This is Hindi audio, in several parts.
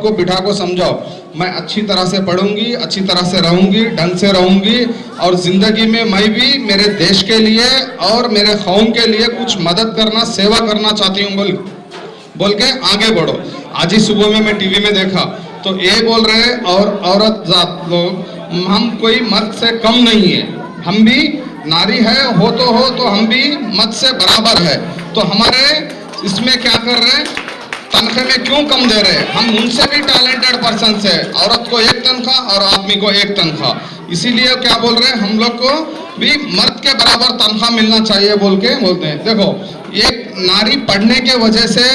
को बिठा को समझाओ, मैं अच्छी तरह से पढ़ूंगी, अच्छी तरह से रहूंगी, ढंग से रहूंगी और जिंदगी में मैं भी मेरे देश के लिए और मेरे कौम के लिए कुछ मदद करना, सेवा करना चाहती हूँ बोल के आगे बढ़ो। आज ही सुबह में मैं टीवी में देखा तो ये बोल रहे और औरत जात लोग हम कोई मर्द से कम नहीं है, हम भी नारी है, हो तो हम भी मर्द से बराबर है। तो हमारे इसमें क्या कर रहे हैं, तनख्वाह में क्यों कम दे रहे हैं? हम उनसे भी टैलेंटेड पर्सन है, औरत को 1 तनख्वाह और आदमी को 1 तनख्वाह। इसीलिए क्या बोल रहे हैं, हम लोग को भी मर्द के बराबर तनख्वाह मिलना चाहिए बोल के बोलते हैं। देखो, एक नारी पढ़ने के वजह से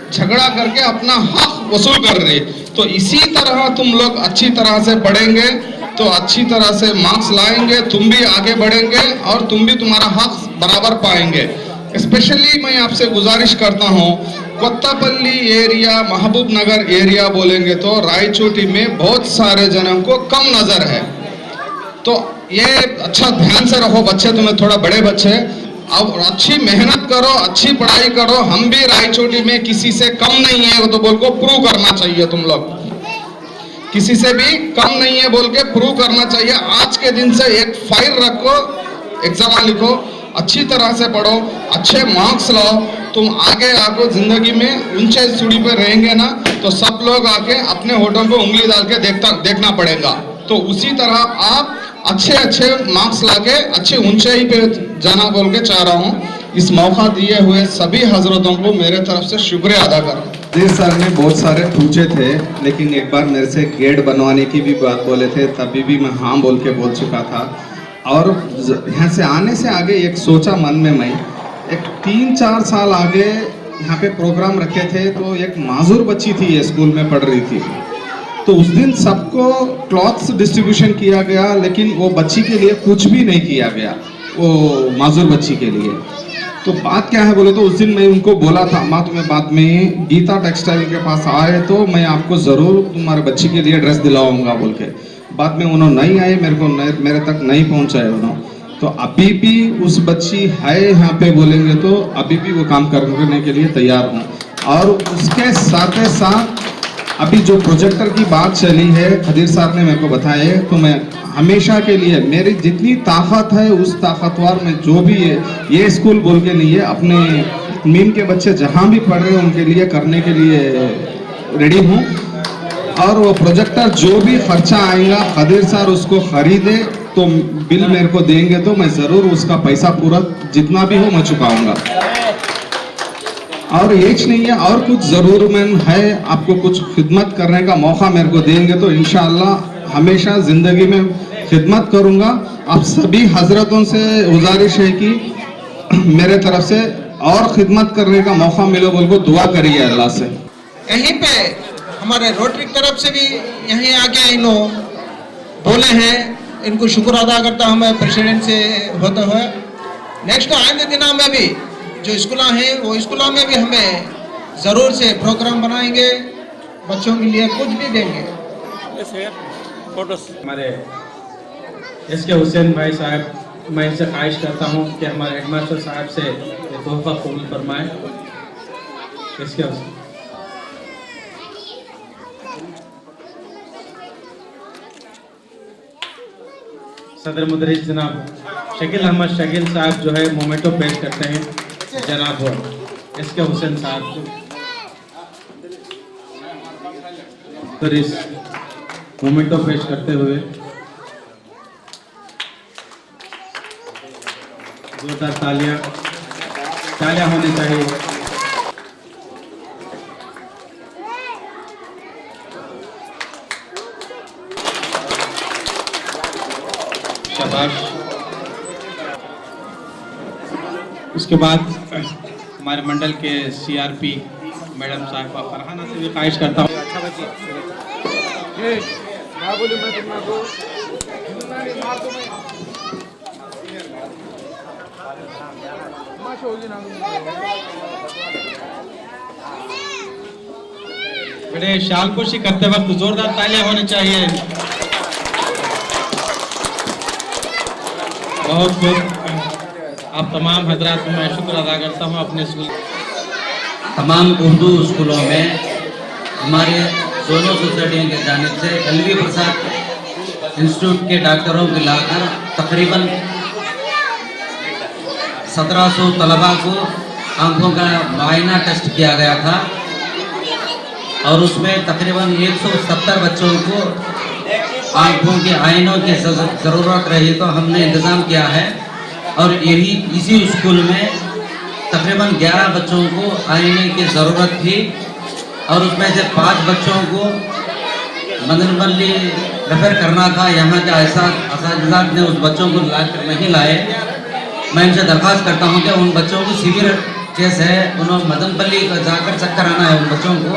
झगड़ा करके अपना हक वसूल कर रही है, तो इसी तरह तुम लोग अच्छी तरह से पढ़ेंगे तो अच्छी तरह से मार्क्स लाएंगे, तुम भी आगे बढ़ेंगे और तुम भी तुम्हारा हक बराबर पाएंगे। स्पेशली मैं आपसे गुजारिश करता हूँ, कोत्तापल्ली एरिया, महबूब नगर एरिया बोलेंगे तो रायचोटी में बहुत सारे जनों को कम नजर है। तो ये अच्छा ध्यान से रखो बच्चे, तुम्हें थोड़ा बड़े बच्चे, अब अच्छी मेहनत करो, अच्छी पढ़ाई करो। हम भी रायचोटी में किसी से कम नहीं है तो बोल को प्रूव करना चाहिए, तुम लोग किसी से भी कम नहीं है बोल के प्रूव करना चाहिए। आज के दिन से एक फाइल रखो, एग्जाम लिखो, अच्छी तरह से पढ़ो, अच्छे मार्क्स लाओ, तुम आगे आको जिंदगी में ऊंचे सीढ़ी पे रहेंगे ना तो सब लोग आके अपने होठों को उंगली डाल के देखना पड़ेगा। तो उसी तरह आप अच्छे मार्क्स लाके अच्छे ऊंचाई पे जाना बोल के चाह रहा हूँ। इस मौका दिए हुए सभी हजरतों को मेरे तरफ से शुक्रिया अदा कर रहा हूँ। जी सर ने बहुत सारे पूछे थे, लेकिन एक बार मेरे से गेट बनवाने की भी बात बोले थे, तभी भी मैं हाँ बोल के बोल चुका था। और यहाँ से आने से आगे एक सोचा मन में, मैं एक 3-4 साल आगे यहाँ पे प्रोग्राम रखे थे तो एक माजूर बच्ची थी, ये स्कूल में पढ़ रही थी। तो उस दिन सबको क्लॉथ्स डिस्ट्रीब्यूशन किया गया, लेकिन वो बच्ची के लिए कुछ भी नहीं किया गया, वो माजूर बच्ची के लिए। तो बात क्या है बोले तो उस दिन मैं उनको बोला था, माँ तुम्हें बाद में गीता टेक्सटाइल के पास आए तो मैं आपको ज़रूर तुम्हारे बच्ची के लिए ड्रेस दिलाऊंगा बोल के। बाद में उन्होंने नहीं आए, मेरे तक नहीं पहुंचाए उन्होंने। तो अभी भी उस बच्ची है यहाँ पे बोलेंगे तो अभी भी वो काम करने के लिए तैयार हूँ। और उसके साथ साथ अभी जो प्रोजेक्टर की बात चली है, खदीर साहब ने मेरे को बताया, तो मैं हमेशा के लिए मेरी जितनी ताकत है उस ताकतवर में जो भी है, ये स्कूल बोल के नहीं है, अपने मीम के बच्चे जहाँ भी पढ़ रहे हैं उनके लिए करने के लिए रेडी हूँ। और वो प्रोजेक्टर जो भी खर्चा आएगा खदीर साहब उसको खरीदे तो बिल मेरे को देंगे तो मैं ज़रूर उसका पैसा पूरा जितना भी हो मैं चुकाऊंगा। और एज नहीं है और कुछ ज़रूरतमंद है, आपको कुछ खिदमत करने का मौका मेरे को देंगे तो इंशाअल्लाह हमेशा ज़िंदगी में खिदमत करूंगा। आप सभी हजरतों से गुजारिश है कि मेरे तरफ से और खिदमत करने का मौका मिले बोल को दुआ करिए अल्लाह से। यहीं पे हमारे रोटरी तरफ से भी यहीं आके इन्हों बोले हैं, इनको शुक्र अदा करता हूँ मैं प्रेसिडेंट से होते हुए। नेक्स्ट आने दिनों में भी जो स्कूल हैं वो स्कूलों में भी हमें ज़रूर से प्रोग्राम बनाएंगे, बच्चों के लिए कुछ भी देंगे। हमारे इसके हुसैन भाई साहब, मैं इनसे ख्वाहिश करता हूँ कि हमारे हेडमास्टर साहब से ये तोहफा कबूल फरमाएं। इसके हुसैन सदर मुदरिस जनाब शकील अहमद शकील साहब जो है मोमेंटो पेश करते हैं जनाब इसके हुसैन साहब मुदरिस मोमेंटो पेश करते हुए जोरदार तालियां होनी चाहिए। शाबाश। उसके बाद हमारे मंडल के सीआरपी मैडम साहिबा फरहाना से भी ख्वाहिश करता हूँ। अच्छा बेटे शालपोशी करते वक्त जोरदार तालियां होनी चाहिए। बहुत बहुत आप तमाम हजरात को मैं शुक्र अदा करता हूँ। अपने स्कूल तमाम उर्दू स्कूलों में हमारे दोनों सोसाइटियों की जानिब से एलवी प्रसाद इंस्टीट्यूट के डॉक्टरों को लाकर तकरीबन 1700 तलबा को आंखों का मुआयना टेस्ट किया गया था और उसमें तकरीबन 170 बच्चों को आंखों के आईनों की ज़रूरत रही तो हमने इंतज़ाम किया है और यही इसी स्कूल में तकरीबन 11 बच्चों को आईने की ज़रूरत थी और उसमें से 5 बच्चों को मदनपल्ली रेफर करना था। यहाँ के असातिज़ा ने उस बच्चों को नहीं लाए। मैं इनसे दरख्वास्त करता हूँ कि उन बच्चों को सीवियर केस है, उन्होंने मदनपल्ली जाकर चक्कर आना है उन बच्चों को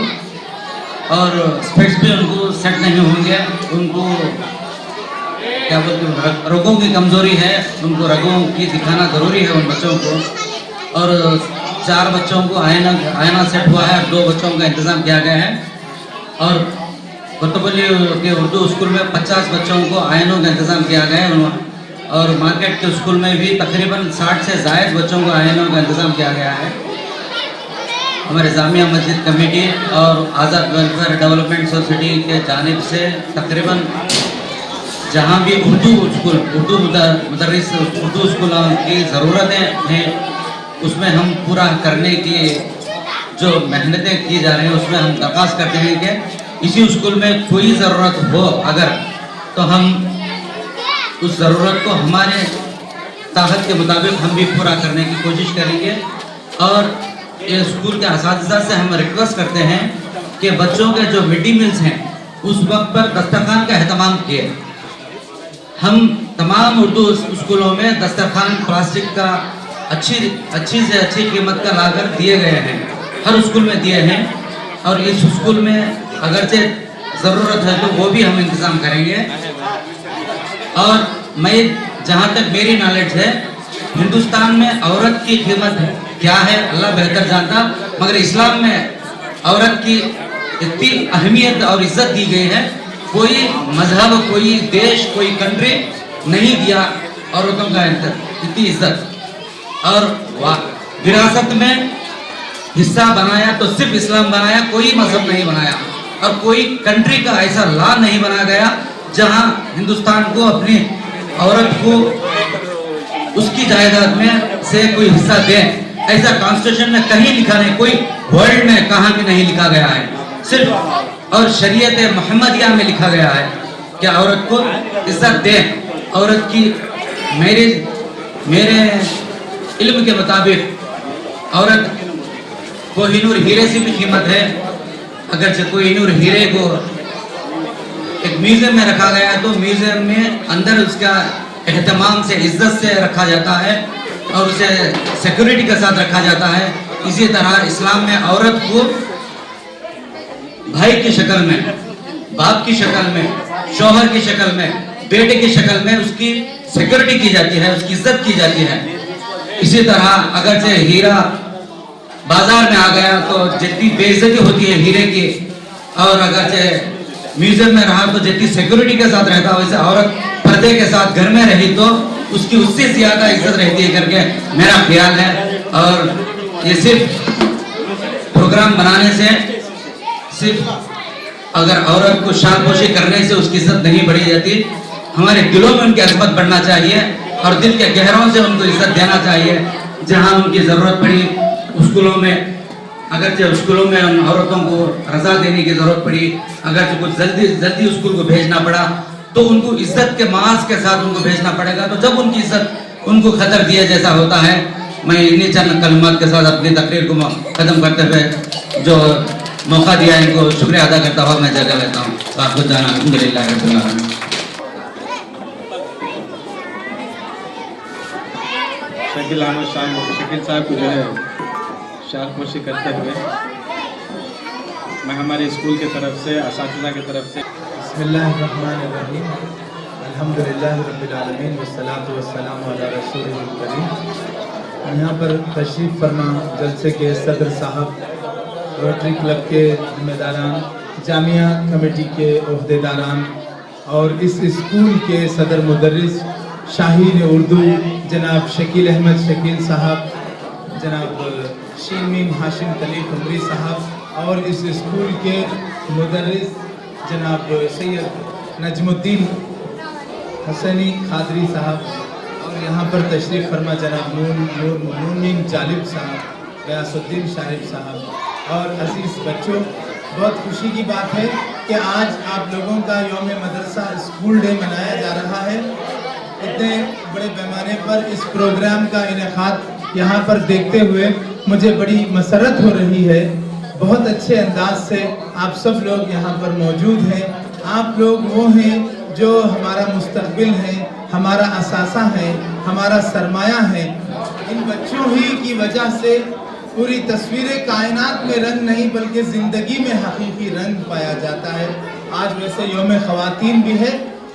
और स्पेक्स भी उनको सेट नहीं होंगे। उनको क्या बोलते हैं, रगों की कमज़ोरी है, उनको रगों की दिखाना ज़रूरी है उन बच्चों को। और 4 बच्चों को आयना सेट हुआ है, 2 बच्चों का इंतज़ाम किया गया है और कोतवाली के उर्दू स्कूल में 50 बच्चों को आयनों का इंतज़ाम किया गया है और मार्केट के स्कूल में भी तकरीबन 60 से ज़ायद बच्चों को आयनों का इंतज़ाम किया गया है। हमारे जामिया मस्जिद कमेटी और आज़ाद वेलफेयर डेवलपमेंट सोसाइटी के जानिब से तकरीबन जहाँ भी उर्दू मुदर्रिस उर्दू स्कूलों की ज़रूरतें हैं उसमें हम पूरा करने की जो मेहनतें की जा रही हैं उसमें हम दरख्वास्त करते हैं कि इसी स्कूल में कोई ज़रूरत हो अगर तो हम उस ज़रूरत को हमारे ताकत के मुताबिक हम भी पूरा करने की कोशिश करेंगे। और ये स्कूल के असातिज़ा से हम रिक्वेस्ट करते हैं कि बच्चों के जो मिड डे मील्स हैं उस वक्त पर दस्तरखान का अहतमाम किए। हम तमाम उर्दू स्कूलों में दस्तरखान प्लास्टिक का अच्छी से अच्छी कीमत का लाकर दिए गए हैं, हर स्कूल में दिए हैं और इस स्कूल में अगरचे ज़रूरत है तो वो भी हम इंतज़ाम करेंगे। और मैं जहाँ तक मेरी नॉलेज है हिंदुस्तान में औरत की कीमत क्या है अल्लाह बेहतर जानता, मगर इस्लाम में औरत की इतनी अहमियत और इज्जत दी गई है, कोई मजहब, कोई देश, कोई कंट्री नहीं दिया औरतों का इतनी इज्जत। और विरासत में हिस्सा बनाया तो सिर्फ इस्लाम बनाया, कोई मजहब नहीं बनाया और कोई कंट्री का ऐसा लॉ नहीं बना गया जहां हिंदुस्तान को अपनी औरत को उसकी जायदाद में से कोई हिस्सा दे। ऐसा कॉन्स्टिट्यूशन में कहीं लिखा नहीं, कोई वर्ल्ड में कहाँ भी नहीं लिखा गया है, सिर्फ और शरीयत मोहम्मदिया में लिखा गया है कि औरत को इज्जत दे। औरत की मेरे इल्म के मुताबिक औरत कोहिनूर हीरे से भी कीमत है। अगर से कोहिनूर हीरे को एक म्यूजियम में रखा गया है तो म्यूजियम में अंदर उसका एहतमाम से इज्जत से रखा जाता है और उसे सिक्योरिटी के साथ रखा जाता है। इसी तरह इस्लाम में औरत को भाई की शक्ल में, बाप की शक्ल में, शौहर की शक्ल में, बेटे की शक्ल में उसकी सिक्योरिटी की जाती है, उसकी इज्जत की जाती है। इसी तरह अगर से हीरा बाजार में आ गया तो जितनी बेइज्जती होती है हीरे की, और अगर से म्यूजियम में रहा तो जितनी सिक्योरिटी के साथ रहता है, वैसे औरत पर्दे के साथ घर में रही तो उसकी उससे ज्यादा इज्जत रहती है करके मेरा ख्याल है। और ये सिर्फ प्रोग्राम बनाने से, सिर्फ अगर औरत को शानपोशी करने से उसकी इज्जत नहीं बढ़ी जाती, हमारे दिलों में उनकी अजमत बढ़ना चाहिए और दिल के गहरों से उनको इज्जत देना चाहिए। जहां उनकी ज़रूरत पड़ी स्कूलों में, अगर स्कूलों में उन औरतों को रजा देने की ज़रूरत पड़ी, अगर कुछ जल्दी स्कूल को भेजना पड़ा तो उनको इज्जत के मास के साथ उनको भेजना पड़ेगा। तो जब उनकी इज्जत उनको खतर दिया जैसा होता है, मैं इन्हीं चंद कलमात के साथ अपनी तकरीर को ख़त्म करते हुए जो मौका दिया इनको शुक्रिया अदा करता हुआ मैं जगह लेता हूँ। आपको जाना अल्हम्दुलिल्लाह। शकील अहमद शकील साहब को जो है शानपोशी करते हुए मैं हमारे स्कूल की तरफ से, असातिज़ा की तरफ से बिस्मिल्लाहिर्रहमानिर्रहीम, अल्हम्दुलिल्लाहि रब्बिल आलमीन वस्सलातु वस्सलामु अला रसूलिल करीम। यहाँ पर तशरीफ़ फरमा जलसे के सदर साहब, रोटरी क्लब के जिम्मेदारान, जामिया कमेटी के ओहदेदारान और इस स्कूल के सदर मुदर्रिस शाहीन उर्दू जनाब शकील अहमद शकील साहब, जनाब शीन मीम हाशिम तलीफ उमरी साहब और इस स्कूल के मुदर्रिस जनाब सैयद नजमुद्दीन हसनी खादरी साहब, और यहाँ पर तशरीफ़ फरमा जनाब नूरमीन जालिब साहब, गयासुद्दीन शारिफ साहब और अजीज़ बच्चों, बहुत खुशी की बात है कि आज आप लोगों का यौम मदरसा स्कूल डे मनाया जा रहा है। इतने बड़े पैमाने पर इस प्रोग्राम का इनेकाद यहाँ पर देखते हुए मुझे बड़ी मसरत हो रही है। बहुत अच्छे अंदाज से आप सब लोग यहाँ पर मौजूद हैं। आप लोग वो हैं जो हमारा मुस्तकबिल है, हमारा असासा है, हमारा सरमाया है। इन बच्चों ही की वजह से पूरी तस्वीर कायनात में रंग नहीं बल्कि ज़िंदगी में हकीकी रंग पाया जाता है। आज वैसे यौम ख़वातीन भी है,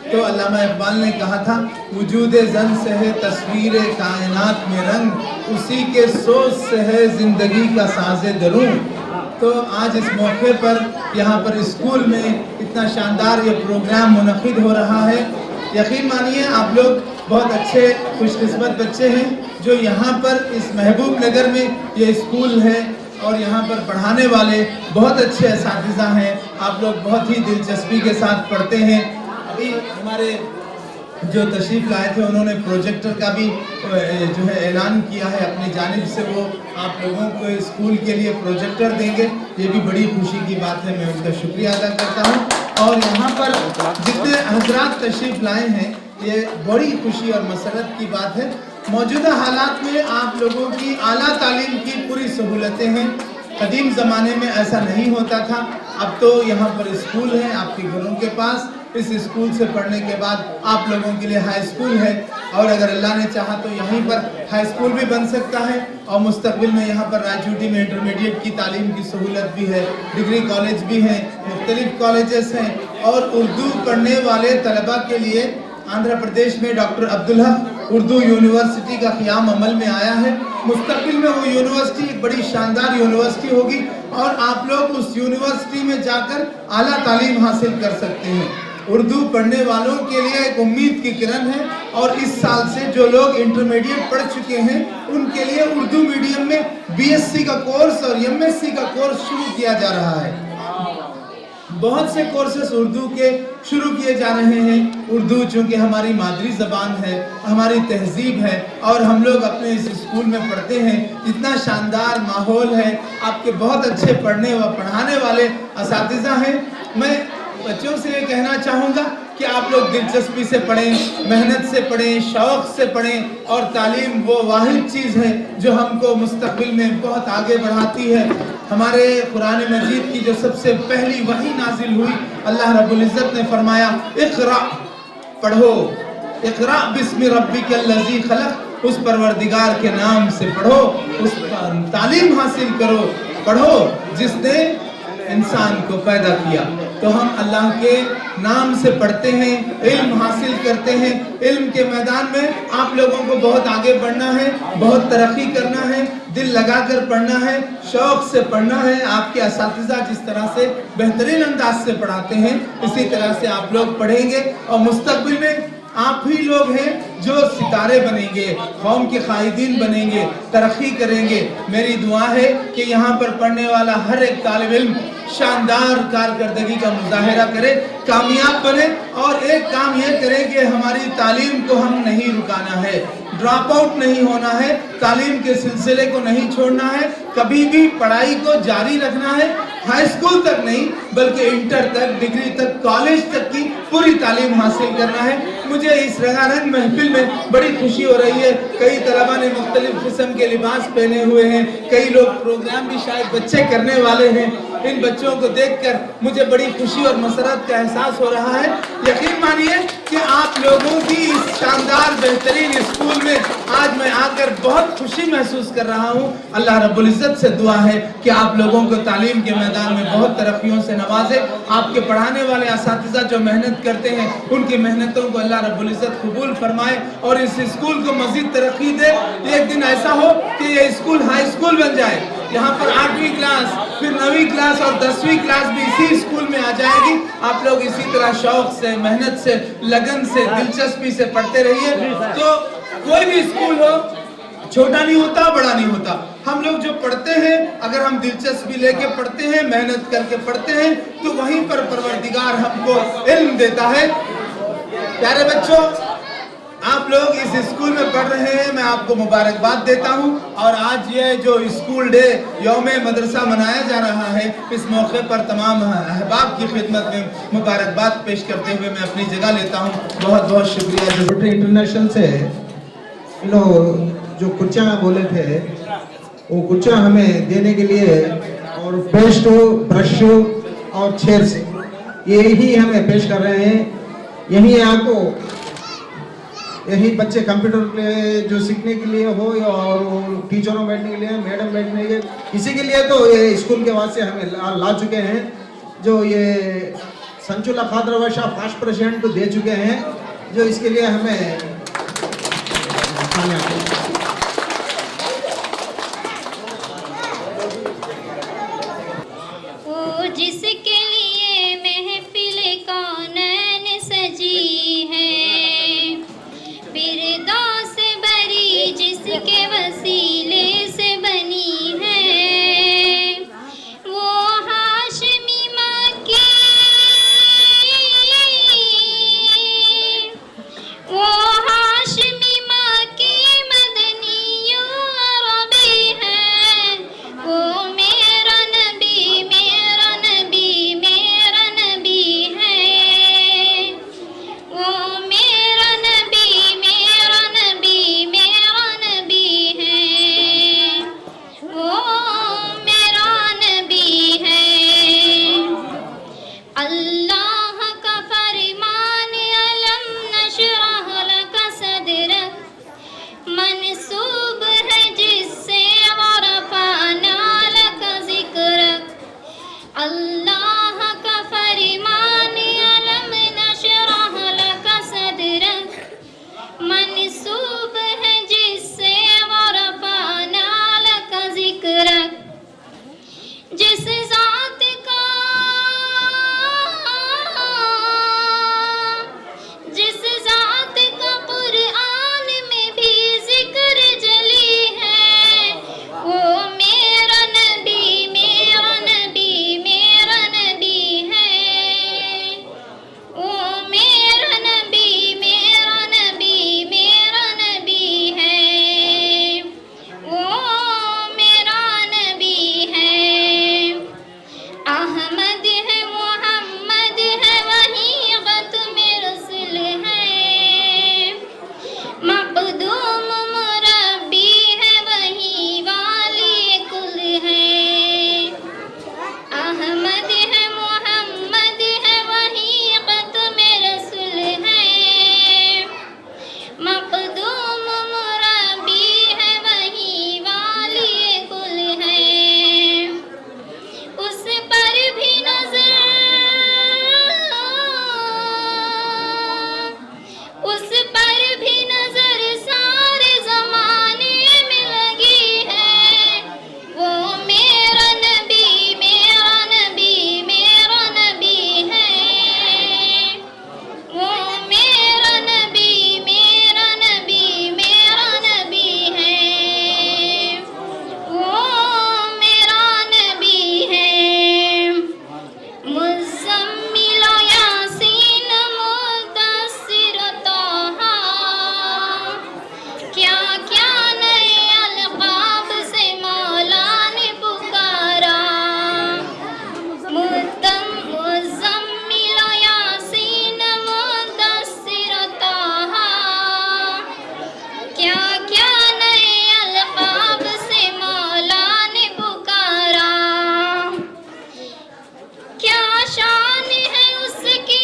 तो अल्लामा इकबाल ने कहा था, वजूद जन से है तस्वीर कायनात में रंग, उसी के सोच से है ज़िंदगी का साज़े दरूं। तो आज इस मौके पर यहाँ पर स्कूल में इतना शानदार ये प्रोग्राम मुनक़िद हो रहा है। यकीन मानिए आप लोग बहुत अच्छे खुशकिस्मत बच्चे हैं जो यहाँ पर इस महबूब नगर में ये स्कूल है और यहाँ पर पढ़ाने वाले बहुत अच्छे असातिज़ा हैं। आप लोग बहुत ही दिलचस्पी के साथ पढ़ते हैं। अभी हमारे जो तशरीफ़ लाए थे उन्होंने प्रोजेक्टर का भी जो है ऐलान किया है अपनी जानिब से, वो आप लोगों को स्कूल के लिए प्रोजेक्टर देंगे। ये भी बड़ी खुशी की बात है, मैं उनका शुक्रिया अदा करता हूँ। और यहाँ पर जितने हजरात तशरीफ़ लाए हैं ये बड़ी खुशी और मसरत की बात है। मौजूदा हालात में आप लोगों की आला तालीम की पूरी सहूलतें हैं। कदीम ज़माने में ऐसा नहीं होता था, अब तो यहाँ पर स्कूल है आपके घरों के पास। इस स्कूल से पढ़ने के बाद आप लोगों के लिए हाई स्कूल है, और अगर अल्लाह ने चाहा तो यहीं पर हाई स्कूल भी बन सकता है। और मुस्तकबिल में यहाँ पर रायचूटी में इंटरमीडिएट की तालीम की सहूलत भी है, डिग्री कॉलेज भी हैं, मुख्तलिफ कॉलेजेस हैं। और उर्दू पढ़ने वाले तलबा के लिए आंध्र प्रदेश में डॉक्टर अब्दुल हक उर्दू यूनिवर्सिटी का क़याम अमल में आया है। मुस्तकबिल में वो यूनिवर्सिटी एक बड़ी शानदार यूनिवर्सिटी होगी और आप लोग उस यूनिवर्सिटी में जाकर आला तालीम हासिल कर सकते हैं। उर्दू पढ़ने वालों के लिए एक उम्मीद की किरण है, और इस साल से जो लोग इंटरमीडिएट पढ़ चुके हैं उनके लिए उर्दू मीडियम में बीएससी का कोर्स और एमएससी का कोर्स शुरू किया जा रहा है। बहुत से कोर्सेस उर्दू के शुरू किए जा रहे हैं। उर्दू चूँकि हमारी मादरी ज़बान है, हमारी तहजीब है, और हम लोग अपने इस स्कूल में पढ़ते हैं। इतना शानदार माहौल है, आपके बहुत अच्छे पढ़ने व पढ़ाने वाले असातिज़ा हैं। मैं बच्चों से ये कहना चाहूँगा कि आप लोग दिलचस्पी से पढ़ें, मेहनत से पढ़ें, शौक़ से पढ़ें। और तालीम वो वाहिद चीज़ है जो हमको मुस्तक़बिल में बहुत आगे बढ़ाती है। हमारे कुरान मजीद की जो सबसे पहली वही नाजिल हुई, अल्लाह रब्बुल इज़्ज़त ने फरमाया इक़रा, पढ़ो, इक़रा बिस्मि रब्बिकल्लज़ी खलक़, उस परवरदिगार के नाम से पढ़ो, उस तालीम हासिल करो, पढ़ो जिसने इंसान को पैदा किया। तो हम अल्लाह के नाम से पढ़ते हैं, इल्म हासिल करते हैं। इल्म के मैदान में आप लोगों को बहुत आगे बढ़ना है, बहुत तरक्की करना है, दिल लगाकर पढ़ना है, शौक़ से पढ़ना है। आपके असातिज़ा जिस तरह से बेहतरीन अंदाज से पढ़ाते हैं इसी तरह से आप लोग पढ़ेंगे, और मुस्तक़बिल में आप ही लोग हैं जो सितारे बनेंगे, कौम के कायदीन बनेंगे, तरक्की करेंगे। मेरी दुआ है कि यहाँ पर पढ़ने वाला हर एक तालिब इल्म शानदार कारकर्दगी का मुजाहिरा करे, कामयाब बने। और एक काम ये करें कि हमारी तालीम को हम नहीं रुकाना है, ड्रॉप आउट नहीं होना है, तालीम के सिलसिले को नहीं छोड़ना है, कभी भी पढ़ाई को जारी रखना है। हाई स्कूल तक नहीं बल्कि इंटर तक, डिग्री तक, कॉलेज तक की पूरी तालीम हासिल करना है। मुझे इस रंगारंग महफिल में बड़ी खुशी हो रही है। कई तलबा ने मुख्तलिफ किस्म के लिबास पहने हुए हैं, कई लोग प्रोग्राम भी शायद बच्चे करने वाले हैं। इन बच्चों को देखकर मुझे बड़ी खुशी और मसरत का एहसास हो रहा है। यकीन मानिए कि आप लोगों की इस शानदार बेहतरीन स्कूल में आज मैं आकर बहुत खुशी महसूस कर रहा हूँ। अल्लाह रब्बुल इज़्ज़त से दुआ है कि आप लोगों को तालीम के मैदान में बहुत तरक्कियों से नवाजे। आपके पढ़ाने वाले असातिज़ा जो मेहनत करते हैं उनकी मेहनतों को अल्लाह रब्बुल इज़्ज़त कबूल फरमाए और इस स्कूल को मज़ीद तरक्की दे। एक दिन ऐसा हो कि ये स्कूल हाई स्कूल बन जाए, यहाँ पर 8वीं क्लास, फिर 9वीं क्लास और 10वीं क्लास भी इसी स्कूल में आ जाएगी। आप लोग इसी तरह शौक से, मेहनत से, लगन से, दिलचस्पी से पढ़ते रहिए। तो कोई भी स्कूल हो, छोटा नहीं होता, बड़ा नहीं होता। हम लोग जो पढ़ते हैं, अगर हम दिलचस्पी लेके पढ़ते हैं, मेहनत करके पढ़ते हैं, तो वहीं पर परवरदिगार हमको इल्म देता है। प्यारे बच्चों, आप लोग इस स्कूल में पढ़ रहे हैं, मैं आपको मुबारकबाद देता हूं। और आज ये जो स्कूल डे यौम मदरसा मनाया जा रहा है, इस मौके पर तमाम अहबाब की खिदमत में मुबारकबाद पेश करते हुए मैं अपनी जगह लेता हूं। बहुत बहुत शुक्रिया। रोटरी इंटरनेशनल से जो कुर्चा बोले थे, वो कुर्चा हमें देने के लिए, और पेस्ट हो, ब्रश हो और चेयर्स, यही हमें पेश कर रहे हैं। यही आपको, यही बच्चे कंप्यूटर के जो सीखने के लिए हो, और टीचरों बैठने के लिए, मैडम बैठने के लिए, किसी के लिए तो ये स्कूल के वास्ते हमें ला चुके हैं। जो ये संचुला खादरवाशा फास्ट प्रेसिडेंट को दे चुके हैं, जो इसके लिए हमें जिसके लिए महफिल कौनैन सजी है, फिरदौस बरी जिसके वसीले से बनी है, वो हाशमी मक्की, वो हाशमी मक्की मदनी अरबी है, वो मेरा नबी, मेरा नबी, मेरा नबी है, वो मेरा नबी, मेरा नबी, मेरा नबी है, वो मेरा नबी है। अल्लाह का फरमान अलम नशरह लक सदरक, मंसूब है जिससे वरफाना लक ज़िक्रक। अल्लाह का फरमान अलम नशरह लक सदरक, मंसूब है जिससे वरफाना लक ज़िक्रक। जिस ज़ात का, जिस ज़ात का कुरान में भी जिक्र जली है, वो मेरा नबी, मेरा नबी, मेरा नबी है, वो मेरा नबी, मेरा नबी, मेरा नबी है, वो मेरा नबी है। अहमद है, मोहम्मद है, वही ख़त्म रसूल है, मक़दूम मुरब्बी है, वही वाली कुल है। अहमद है, मोहम्मद है, वही ख़त्म रसूल है, मक़दूम मुरब्बी है, वही वाली कुल है। उस पर भी नजर, उस पर भी नजर सारे जमाने में लगी है, वो मेरा नबी, मेरा नबी, मेरा नबी है, वो मेरा नबी, मेरा नबी, मेरा नबी है, वो मेरा नबी है। मुज़म्मिल यासीन मुद्दस्सिर तोहा, क्या क्या नए अलक़ाब से मौला ने पुकारा। मुज़म्मिल यासीन मुद्दस्सिर तोहा, क्या क्या नए अलक़ाब से मौला ने पुकारा। क्या शान है उसकी,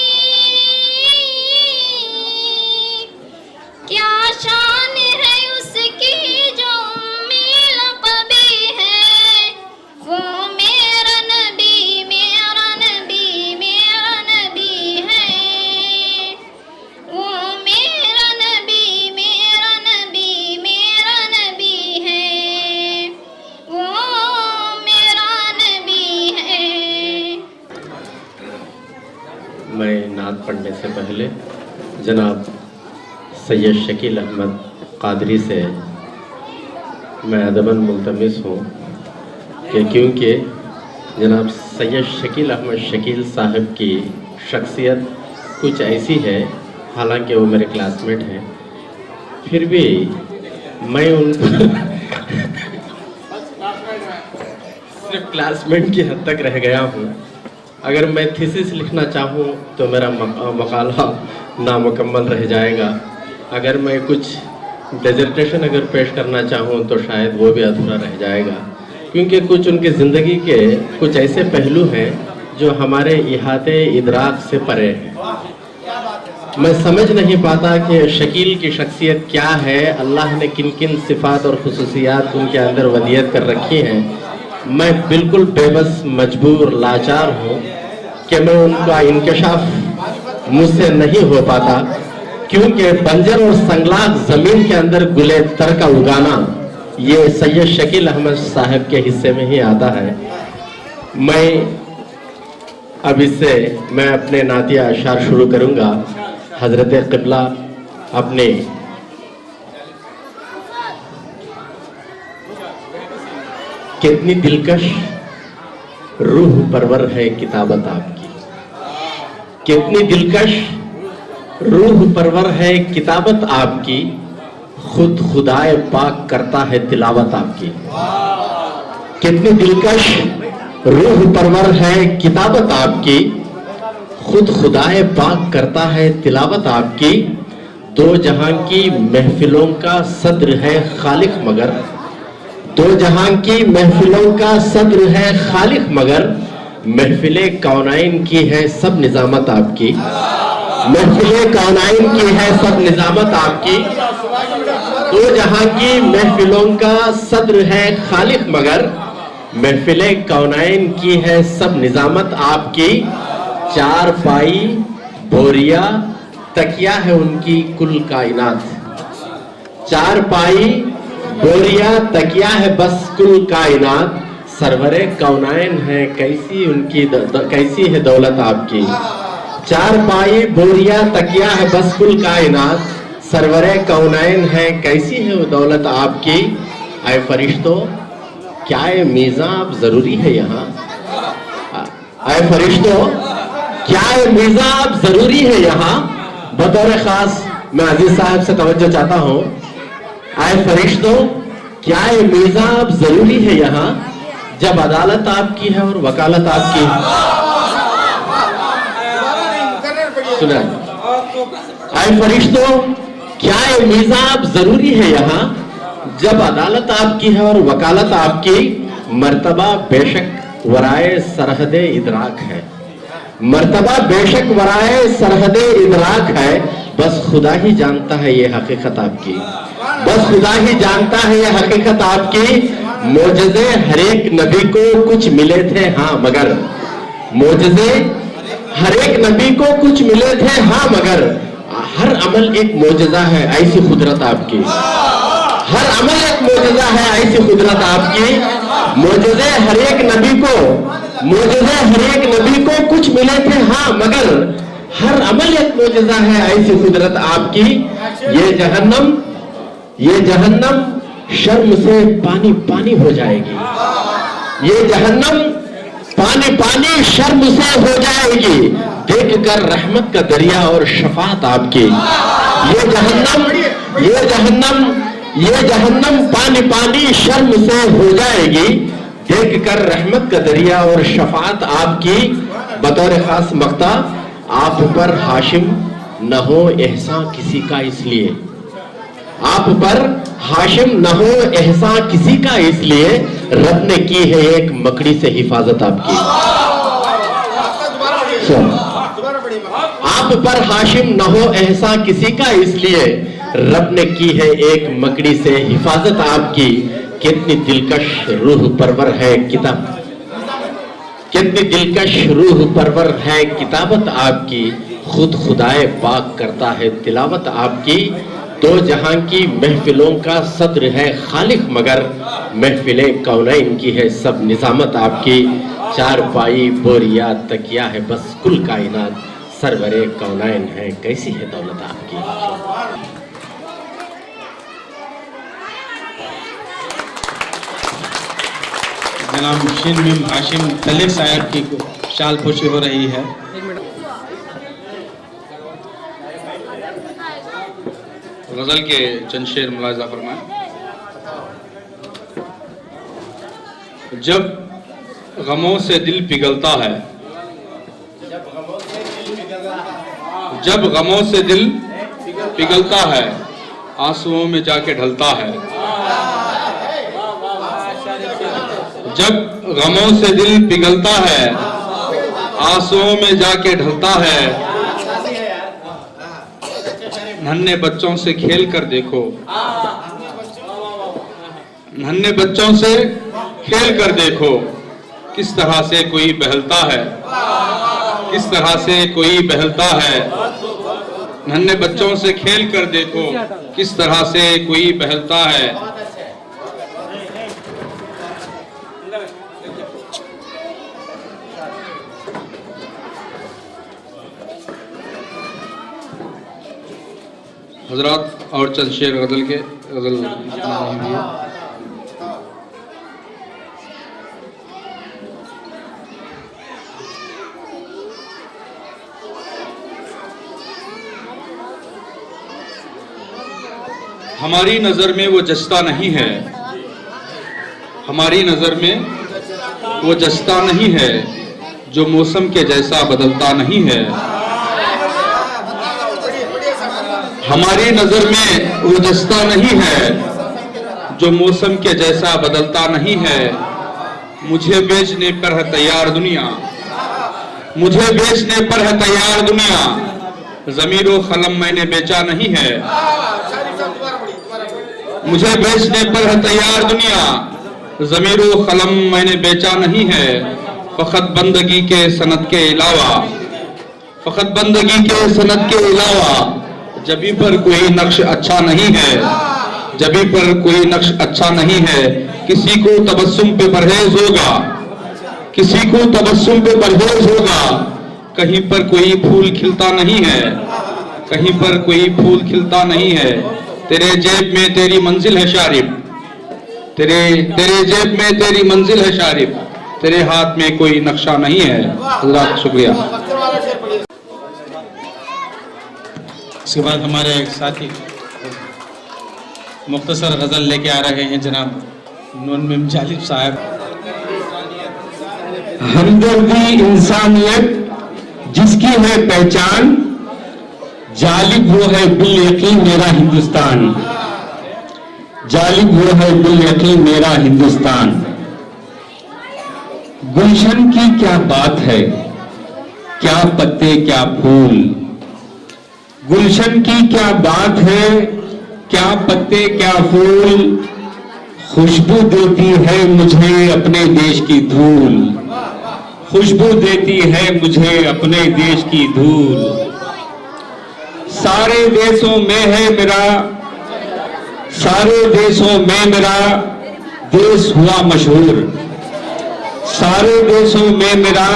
क्या शान है उसकी जो उम्मी लक़बी है, वो मेरा नबी, मेरा नबी, मेरा नबी है, वो मेरा नबी, मेरा नबी, मेरा नबी है, वो मेरा नबी है। मैं नात पढ़ने से पहले जनाब सैयद शकील अहमद कादरी से मैं अदबन मुल्तमिस हूँ कि क्योंकि जनाब सैयद शकील अहमद शकील साहब की शख्सियत कुछ ऐसी है, हालांकि वो मेरे क्लासमेट हैं, फिर भी मैं उनको सिर्फ क्लासमेट की हद तक रह गया हूँ। अगर मैं थीसिस लिखना चाहूँ तो मेरा मकाला नामुकम्मल रह जाएगा। अगर मैं कुछ डिसर्टेशन अगर पेश करना चाहूँ तो शायद वो भी अधूरा रह जाएगा, क्योंकि कुछ उनकी ज़िंदगी के कुछ ऐसे पहलू हैं जो हमारे इहाते इदराक से परे हैं। मैं समझ नहीं पाता कि शकील की शख्सियत क्या है, अल्लाह ने किन किन सिफ़ात और खुसूसियात उनके अंदर वदियत कर रखी हैं। मैं बिल्कुल बेबस, मजबूर, लाचार हूँ कि मैं उनका इंकशाफ मुझसे नहीं हो पाता, क्योंकि बंजर और संगलाग ज़मीन के अंदर गुले तर का उगाना ये सैयद शकील अहमद साहब के हिस्से में ही आता है। मैं अब इससे मैं अपने नातिया अशार शुरू करूँगा। हज़रत क़िबला अपने कितनी दिलकश रूह परवर है किताबत आपकी, कितनी दिलकश रूह परवर है किताबत आपकी, खुद खुदाए पाक करता है तिलावत आपकी। कितनी दिलकश रूह परवर है किताबत आपकी, खुद खुदाए पाक करता है तिलावत आपकी। दो जहां की महफिलों का सद्र है खालिक मगर, दो जहां की महफिलों का सद्र है खालिक मगर, महफिले कौनाइन की है सब निजामत आपकी। महफिले कौनाइन की है सब निजामत आपकी। दो जहां की महफिलों का सद्र है खालिक मगर, महफिले कौनाइन की है सब निजामत आपकी। चार पाई बोरिया तकिया है उनकी कुल कायनात, चार पाई बोरिया तकिया है बस कुल कायनात। सरवरे कौनाइन है कैसी उनकी कैसी है दौलत आपकी। चार पाई बोरिया तकिया है बस कुल कायनात, सरवरे कौनाइन है कैसी है वो दौलत आपकी। आए फरिश्तों क्या ये मीज़ाब जरूरी है यहाँ, आए फरिश्तों क्या ये मीज़ाब जरूरी है यहाँ। बतौर खास मैं अजीज साहब से तवज्जो चाहता हूँ। आए फरिश्तों क्या ये मीज़ाब जरूरी है यहाँ, जब अदालत आपकी है और वकालत आपकी है। सुना, आए फरिश्तों क्या ये मीज़ाब जरूरी है यहाँ, जब अदालत आपकी है और वकालत आपकी। मर्तबा बेशक वराए सरहदे इदराक है, मर्तबा बेशक वराए सरहदे इदराक है, बस खुदा ही जानता है ये हकीकत आपकी, बस खुदा ही जानता है ये हकीकत आपकी। मोजज़े हर एक नबी को कुछ मिले थे हाँ मगर, मोजज़े हर एक नबी को कुछ मिले थे हाँ मगर, हर अमल एक मोजज़ा है ऐसी कुदरत आपकी, हर अमल एक मोजज़ा है ऐसी कुदरत आपकी। मोजज़े हर एक नबी को, मोजज़े हर एक नबी को कुछ मिले थे हाँ मगर, हर अमल एक मोजज़ा है ऐसी कुदरत आपकी। ये जहन्नम शर्म से पानी पानी हो जाएगी, ये जहन्नम पानी पानी शर्म से हो जाएगी, देख कर रहमत का दरिया और शफात आपकी। ये जहन्नम पानी पानी शर्म से हो जाएगी, देख कर रहमत का दरिया और शफात आपकी। बतौर खास मक्ता आप पर हाशिम न हो एहसान किसी का इसलिए, आप पर हाशिम न हो एहसान किसी का इसलिए, रब ने की है एक मकड़ी से हिफाजत आपकी। आप पर हाशिम न हो एहसान किसी का इसलिए, रब ने की है एक मकड़ी से हिफाजत आपकी। कितनी दिलकश रूह परवर है किताब, कितनी दिलकश रूह परवर है किताबत आपकी, खुद खुदाए पाक करता है तिलावत आपकी। दो जहां की महफिलों का सद्र है खालिक मगर, महफिले कौनैन की है सब निजामत आपकी। चार पाई बोरिया तकिया है बस कुल कायनात, सरवरे कौनैन है कैसी है दौलत आपकी। जनाब शिन मिम हाशिम तलिक साहब की शाल पोशी हो रही है। गजल के चंद शेर मुलाजा फरमाएं। जब गमों से दिल पिघलता है, जब गमों से दिल पिघलता है, आंसुओं में जाके ढलता है। जब गमों से दिल पिघलता है, आंसुओं में जाके ढलता है। नन्हे बच्चों से खेल कर देखो, नन्हे बच्चों से खेल कर देखो, किस तरह से कोई बहलता है, किस तरह से कोई बहलता है। नन्हे बच्चों से खेल कर देखो, किस तरह से कोई बहलता है। हजरात और चंद शेर गजल के गजल हमारी नजर में वो जचता नहीं है, हमारी नजर में वो जचता नहीं है, जो मौसम के जैसा बदलता नहीं है। हमारी नजर में वो जचता नहीं है, जो मौसम के जैसा बदलता नहीं है। मुझे बेचने पर है तैयार दुनिया, मुझे बेचने पर है तैयार दुनिया, ज़मीर व कलम मैंने बेचा नहीं है। मुझे बेचने पर है तैयार दुनिया, ज़मीर व कलम मैंने बेचा नहीं है। फ़कत बंदगी के सनत के अलावा, फ़कत बंदगी के सनत के अलावा, जबी पर कोई नक्श अच्छा नहीं है, जबी पर कोई नक्श अच्छा नहीं है। किसी को तबस्सुम पे परहेज होगा, किसी को तबस्सुम पे परहेज होगा, कहीं पर कोई फूल खिलता नहीं है, कहीं पर कोई फूल खिलता नहीं है। तेरे जेब में तेरी मंजिल है शारिब, तेरे जेब में तेरी मंजिल है शारिब, तेरे हाथ में कोई नक्शा नहीं है। हज़रात शुक्रिया। इसके बाद हमारे साथी मुख्तसर गजल लेके आ रहे हैं जनाब नून मिम जालिब साहब। हमदर्दी इंसानियत जिसकी है पहचान, जालिब वो है बिल यकीन मेरा हिंदुस्तान, जालिब वो है बिल यकीन मेरा हिंदुस्तान। गुलशन की क्या बात है, क्या पत्ते क्या फूल, गुलशन की क्या बात है, क्या पत्ते क्या फूल, खुशबू देती है मुझे अपने देश की धूल, खुशबू देती है मुझे अपने देश की धूल। सारे देशों में है मेरा, सारे देशों में मेरा देश हुआ मशहूर, सारे देशों में मेरा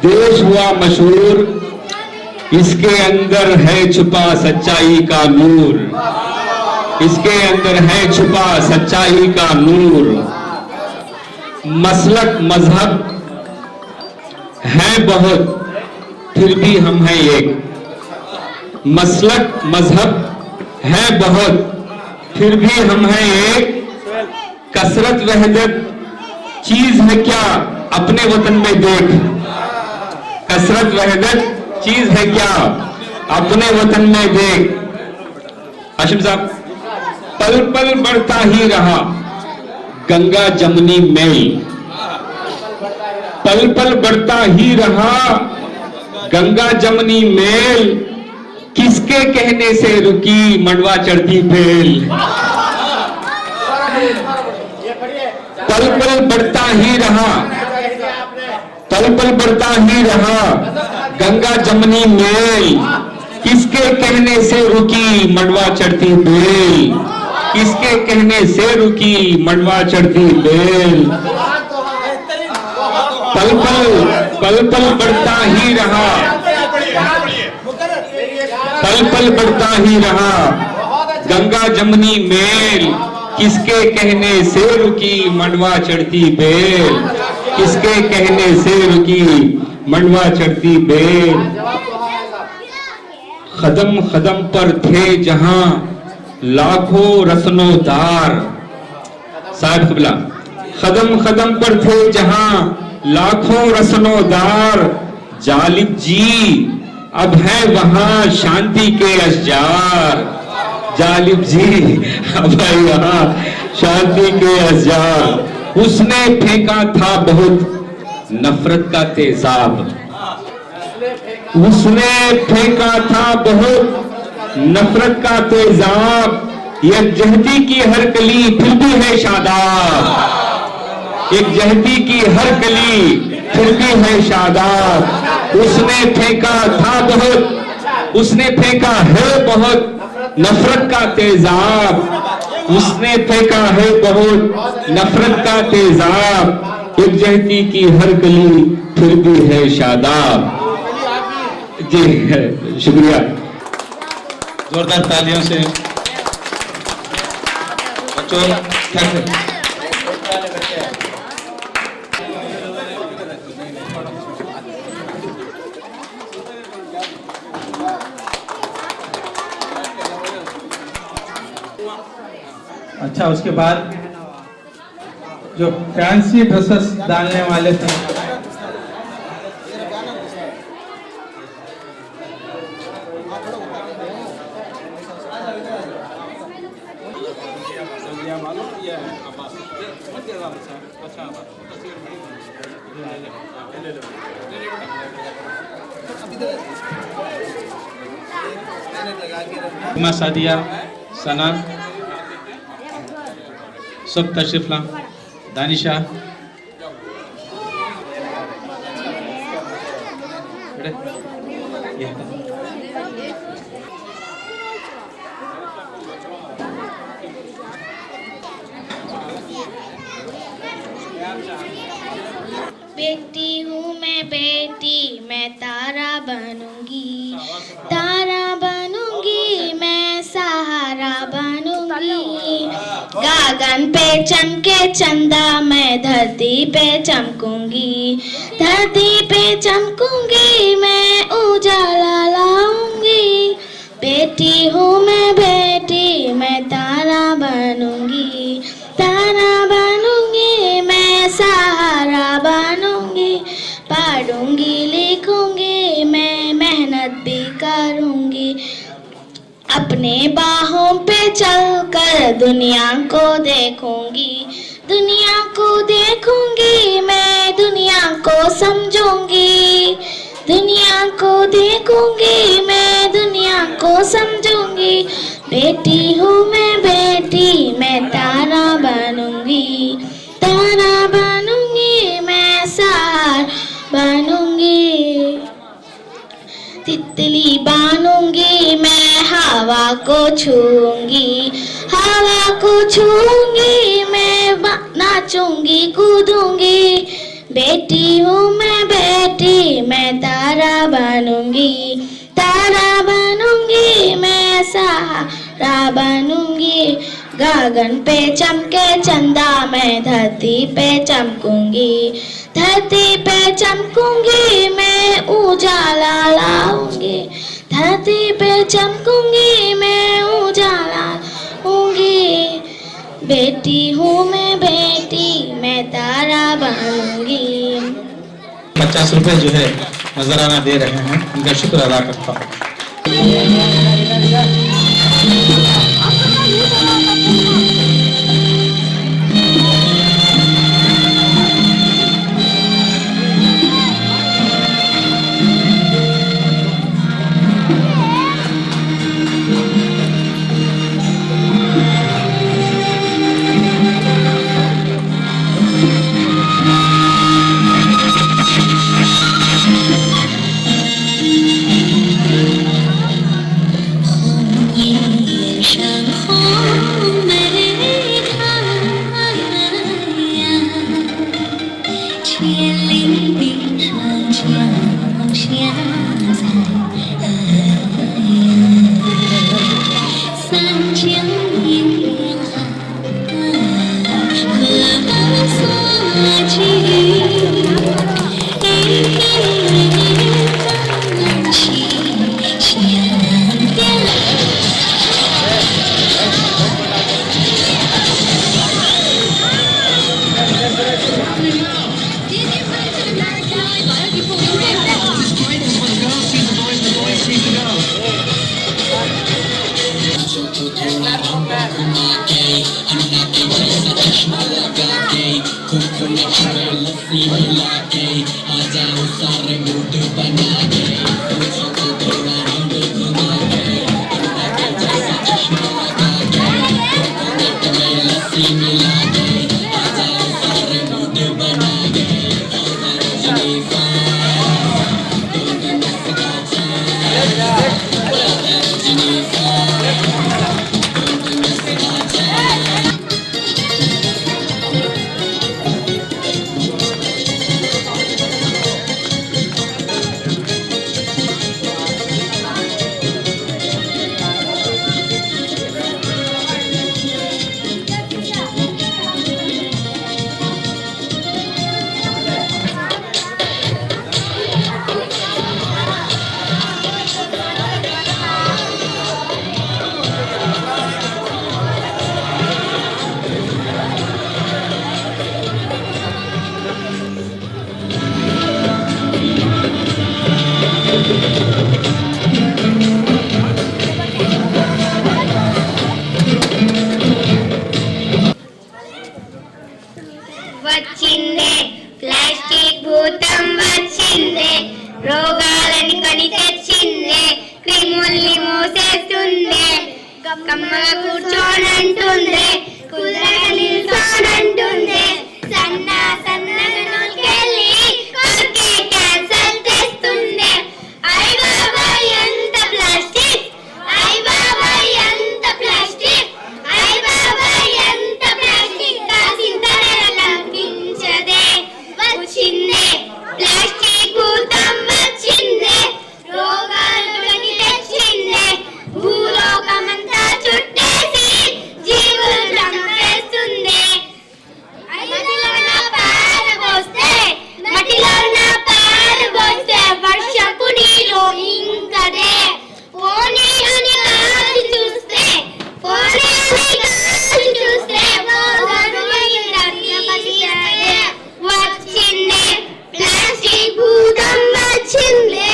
देश हुआ मशहूर। इसके अंदर है छुपा सच्चाई का नूर, इसके अंदर है छुपा सच्चाई का नूर। मसलक मजहब है बहुत, फिर भी हम हैं एक, मसलक मजहब है बहुत, फिर भी हम हैं एक। कसरत वहदत चीज है क्या अपने वतन में देख, कसरत वहदत चीज है क्या अपने वतन में देख। हाशिम साहब, पल पल बढ़ता ही रहा गंगा जमुनी मेल, पल पल बढ़ता ही रहा गंगा जमुनी मेल, किसके कहने से रुकी मंडवा चढ़ती बेल। पल पल बढ़ता ही रहा, पल पल बढ़ता ही रहा गंगा जमुनी मेल, किसके कहने से रुकी मंडवा चढ़ती बेल, किसके कहने से रुकी मंडवा चढ़ती बेल। पल पल बढ़ता ही रहा, पल पल बढ़ता ही रहा गंगा जमुनी मेल, किसके कहने से रुकी मंडवा चढ़ती बेल, किसके कहने से रुकी मंडवा चढ़ती बेल। कदम कदम पर थे जहां लाखों रसनोदार, साहब कबला, कदम कदम पर थे जहां लाखों रसनोदार, जालिब जी अब है वहां शांति के अशजार, जालिब जी अब है वहां शांति के अशजार। उसने फेंका था बहुत नफरत का तेजाब, उसने फेंका था बहुत नफरत का तेजाब, यकजहती की हर कली फिर भी है शादाब, यकजहती की हर कली फिर भी है शादाब। उसने फेंका था बहुत, उसने फेंका है बहुत नफरत का तेजाब, उसने फेंका है बहुत नफरत का तेजाब, यकजहती की हर कली फिर भी है शादाब। जी शुक्रिया, जोरदार तालियों से बच्चों। Thank you. अच्छा, उसके बाद जो फैंसी ड्रेसेस डालने वाले थे, सादिया, सना, सब तशरीफ ला, दानिशा बेटी हूँ मैं बेटी, मैं तारा बनूंगी, तारा बनूंगी, मैं सहारा बनूंगी। गगन पे चमके चंदा, मैं धरती पे चमकूंगी, धरती पे चमकूंगी, मैं उजाला लाऊंगी। बेटी हूँ मैं बेटी, मैं तारा बनूंगी, तारा बनूंगी, मैं सहारा बनूंगी। पढ़ूंगी लिखूंगी, मैं मेहनत भी करूंगी, अपने बाहों पे चलकर दुनिया को देखूंगी, दुनिया को देखूंगी, मैं दुनिया को समझूंगी, दुनिया को देखूंगी, मैं दुनिया को समझूंगी। बेटी हूँ मैं बेटी, मैं तारा बनूंगी, तारा बनूंगी, मैं सहारा बनूंगी। तितली बनूंगी, मैं हवा को छूंगी, हवा को छूंगी, मैं नाचूंगी कूदूंगी। बेटी हूँ मैं बेटी, मैं तारा बनूंगी, तारा बनूंगी, मैं सहारा बनूंगी। गगन पे चमके चंदा, मैं धरती पे चमकूंगी, धरती पे चमकूंगी, मैं उजाला लाऊंगी, धरती पे चमकूंगी, मैं उजाला लाऊंगी। बेटी हूँ मैं बेटी, मैं तारा बनूंगी। 50 रुपए जो है नजराना दे रहे हैं, उनका शुक्र अदा करता हूँ। వచ్చిందే ప్లాస్టిక్ భూతం వచ్చిందే రోగాలని కొని తెచ్చిందే క్రిముల్ని మోసేస్తుందే కమ్మగా కూర్చోనంటుందే కుదరగా నిల్చోనంటుందే సన్నగా నూకెళ్ళి కొరికి క్యాన్సర్ తెస్తుందే అయ్ బాబాయ్ ఎంత ప్లాస్టిక్ అయ్ బాబాయ్ ఎంత ప్లాస్టిక్ అయ్ బాబాయ్ ఎంత ప్లాస్టిక్ కాసింతనే లంకించదే వచ్చిందే ప్లాస్టిక్ భూతం వచ్చిందే రోగాలని తెచ్చిందే భూలోకమంతా చుట్టేసి జీవులు చంపేస్తుందే మట్టిలో వర్షపు నీళ్ళు ఇంకదే పోనీ అని కాదు చూస్తే వచ్చిందే ప్లాస్టిక్ భూతం వచ్చిందే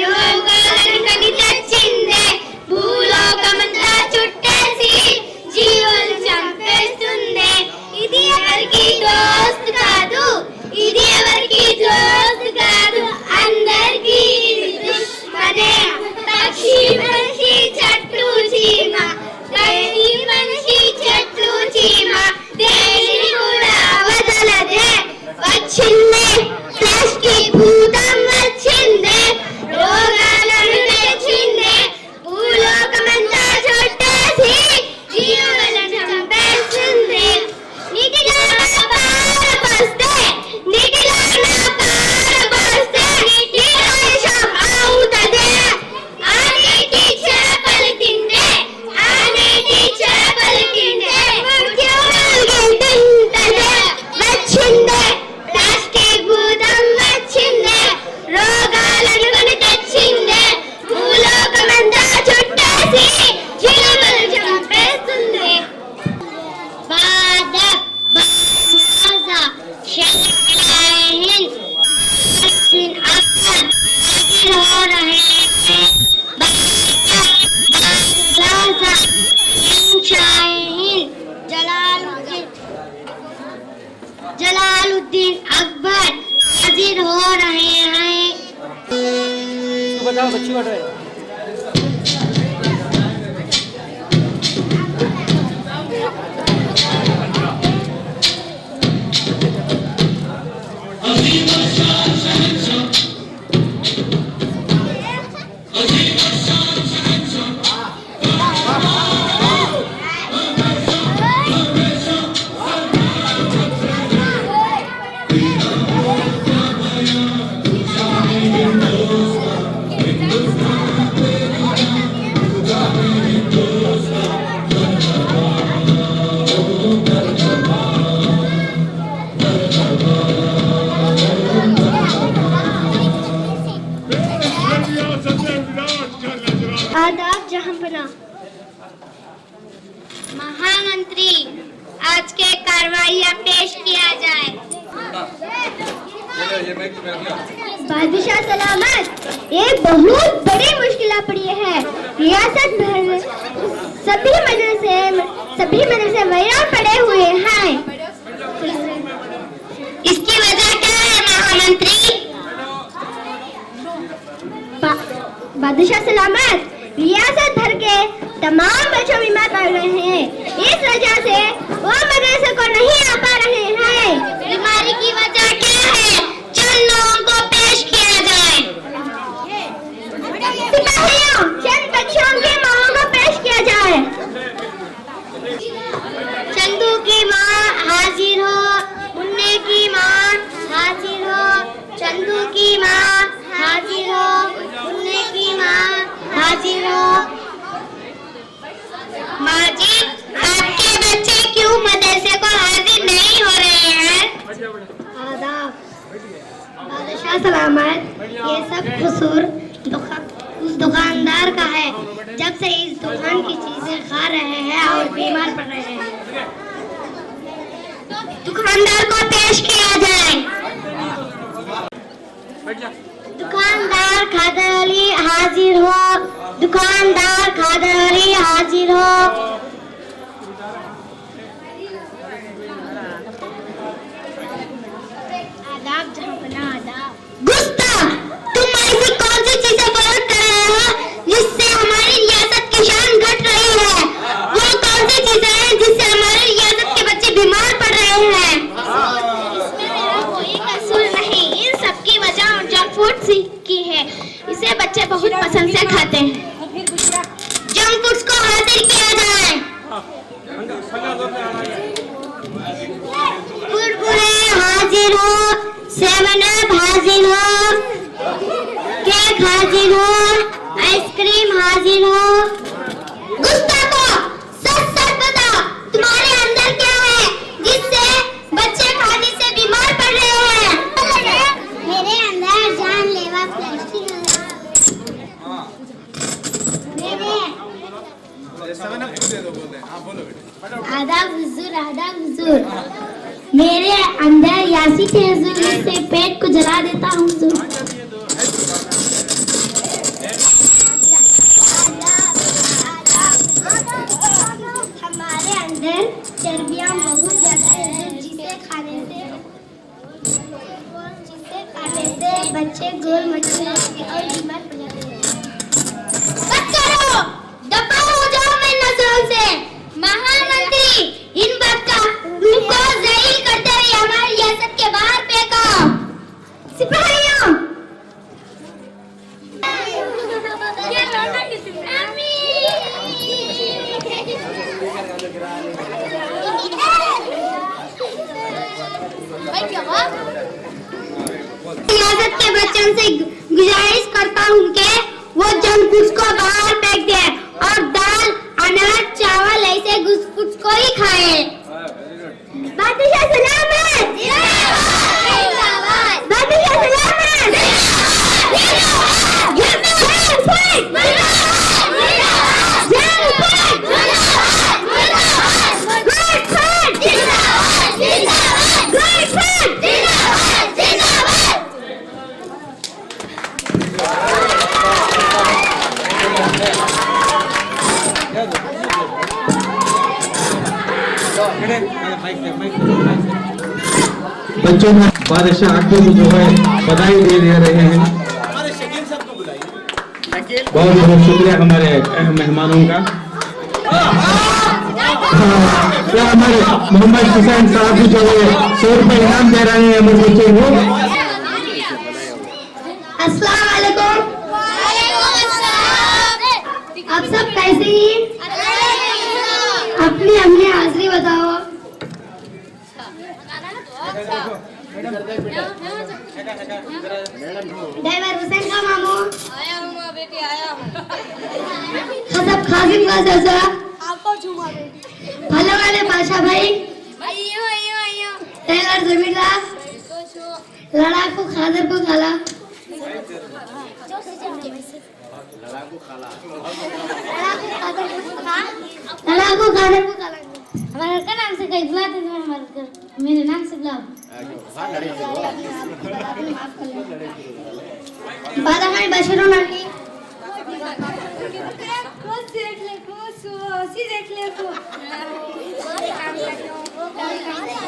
రోగాలను కని తెచ్చిందే భూలోకమంతా చుట్టేసి జీవులు చంపేస్తుందే ఇది ఎవరికి దోస్త్ కాదు ఇది ఎవరికి దోస్త్ కాదు అందరికీ దుష్మనే పక్షి మనిషి చెట్లు చీమ పక్షి మనిషి చెట్లు చీమ దేనిని కూడా వదలదే వచ్చిందే ప్లాస్టిక్ భూతం వచ్చిందే రోగాలను తెచ్చిందే భూలోకమంతా చుట్టేసి జీవులను చంపేస్తుంది నీటిలో పారబోస్తే నీటి విషం అవుతదే ఆ నీటి చేపలు తింటే మృత్యువులు తింటదే వచ్చిందే ప్లాస్టిక్ భూతం వచ్చిందే రోగాలను కొని తెచ్చిందే భూలోకమంతా చుట్టేసి జీవులు చంపేస్తుంది हो रहे हैं जलालुद्दीन अकबर हाजिर हो रहे हैं बताओ बच्ची पढ़ रहे आदाब जहांपना महामंत्री आज के कार्रवाइयाँ पेश किया जाए बादशाह सलामत ये बहुत बड़ी मुश्किल पड़ी है रियासत भर में सभी मदरसे वैरान पड़े हुए हैं इसकी वजह क्या बादशाह सलामत रियासत भर के तमाम बच्चों बीमार पड़ रहे हैं। इस वजह से वो मदरसे को नहीं आ पा रहे हैं। बीमारी की वजह क्या है? चंद लोगों को पेश किया जाए। सिपाहियों, चंद बच्चों की मांओं को पेश किया जाए। चंदू की माँ हाजिर हो, मुन्ने की माँ हाजिर हो, चंदू की माँ हाजिर हो, मुन्ने की माँ हाजिर हो। माँ जी, आपके बच्चे क्यों मदरसे को हाजिर नहीं हो रहे हैं? आदाब, बादशाह सलामत, ये सब कसूर उस दुकानदार का है। जब से इस दुकान की चीजें खा रहे हैं और बीमार पड़ रहे हैं। दुकानदार को पेश किया जाए। दुकानदार खादर अली हाजिर हो, दुकानदार खादर अली हाजिर हो। आदाब जहांपना, आदाब। गुस्ताख, तुम ऐसी कौन सी चीजें फरोख्त कर रहे हो जिससे हमारी रियासत की शान घट रही है? वो कौन सी चीजें हैं जिससे हमारी रियासत के बच्चे बीमार पड़ रहे हैं? इसमें मेरा कोई कसूर नहीं। इन सब की वजह जंक फूड की है। इसे बच्चे बहुत पसंद से खाते हैं। जंक फूड्स को हाजिर किया जाए। कुरकुरे हाजिर हो, 7 अप हाजिर हो, केक हाजिर हो, आइसक्रीम हाजिर हो। गुस्ताखो, सच सच बताओ, तुम्हारे अंदर क्या है जिससे बच्चे खाने से बीमार पड़ रहे हैं? मेरे अंदर जानलेवा प्लास्टिक है। आदाब हुजूर, आदाब हुजूर। मेरे अंदर यासी थे हुजूर, जिससे पेट को जला देता हूँ हुजूर। हमारे अंदर चर्बियाँ बहुत ज्यादा है जिसे खाने से बच्चे गोल मछली और बीमार पड़ जाते हैं। बस करो, दफा हो जाओ मेरी नजरों से। महामंत्री, इन बदकारों को जलील करते हुए हमारी रियासत के बाहर फेंको। सिपाहियों, रियासत के बच्चों से गुजारिश करता हूँ कि वो जंक फूड्स को बाहर फेंक दे और दाल, अनाज, चावल ऐसे फूड्स को ही खाए। बादशाह सलामत, बादशाह सलामत। बच्चों में बादशाह आपको जो है बधाई दे रहे हैं। बहुत बहुत शुक्रिया हमारे मेहमानों का। तो हमारे मोहम्मद हुसैन साहब जो है 100 रुपए इनाम दे रहे हैं हमारे बच्चों को। अस्सलाम वालेकुम। आप सब कैसे हैं? अपनी अपनी हाजिरी बताओ। ड्राइवर हुसैन का मामू आया हूँ बेटी, आया हूँ। खसब खाजिम का चाचा, आपको झूमा बेटी। फल वाले बादशाह भाई, आइयो आइयो आइयो। टेलर जमींदार, लड़ाकू खादर को खाला, लड़ाकू खादर को खाला। हमारे का नाम से कहीं बुलाते थे, हमारे मेरे नाम से बुलाओ। बादा हमारी बशरों नाली देख ले को सुसी देख ले को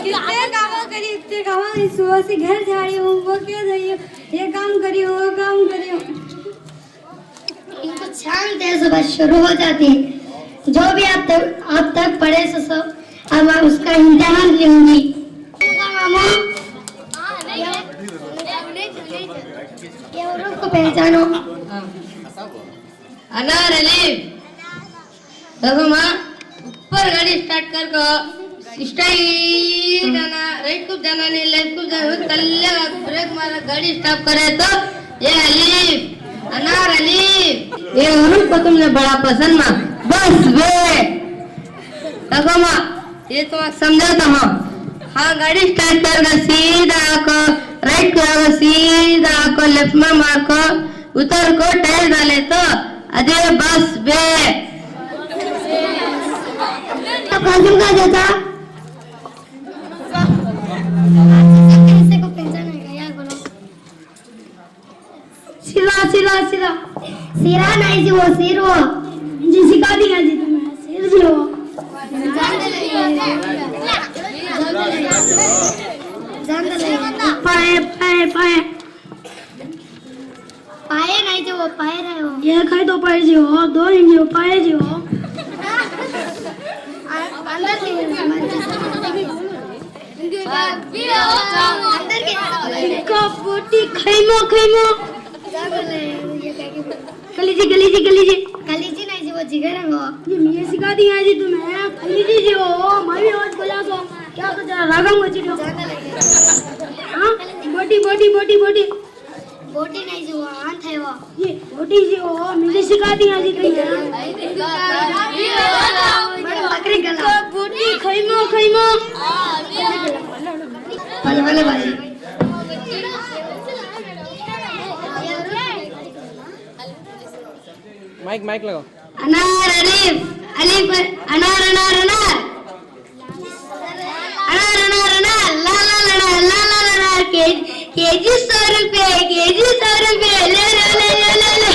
कितने काम करी, इतने काम सुसी घर झाड़ी हूँ, वो क्यों जाइए, ये काम करी वो काम करी। शांत है, सुबह शुरू हो जाती है। जो भी आप तक पढ़े सो सब अब मैं उसका इम्तिहान लूंगी। मामू ये औरों को पहचानो। अनार अलीफ देखो माँ, ऊपर गाड़ी स्टार्ट कर को स्ट्राइट जाना, राइट को जाना नहीं, लेफ्ट को जाना, तल्ले ब्रेक मारा गाड़ी स्टॉप करे तो ये अलीफ, अनार अलीफ। ये औरों को तुमने बड़ा पसंद माँ, बस वे देखो माँ, ये तो समझाता हूँ। हाँ गाड़ी स्टार्ट कर सीधा आको, राइट को आको, सीधा आको, लेफ्ट में मार को, उतर को टायर डाले तो अजय बस बे। काजू का देता कैसे को पहचानेगा यार, बोलो। सिरा सिरा सिरा सिरा नहीं जी, वो सिर वो जी सिखा दिया जी तुम्हें, सिर जी वो पाए पाए पाए पाए नहीं जी, वो पाए रहे हो ये खाई तो पाए जी हो, दो इंच हो पाए जी हो अंदर के बोटी खैमो खैमो कलीजी कलीजी कलीजी कलीजी नहीं जी, वो जिगर है वो। ये सिखा दिया जी तुम्हें, कलीजी जी हो। मैं भी रोज बोला तो क्या तो जरा रागम को चिड़ो। हां बोटी बोटी बोटी बोटी बोटी नहीं जी, वो आंत है वो। ये बोटी जी हो, मुझे सिखा दिया जी तुम्हें। बकरी गला बोटी खैमो खैमो भले भले भाई। माइक माइक लगाओ। अनार अलीफ अलीफ अनार अनार अनार अनार अनार अनार ला ला ला ला ला ला केजी 100 रुपए, केजी 100 रुपए, ले ले ले ले ले।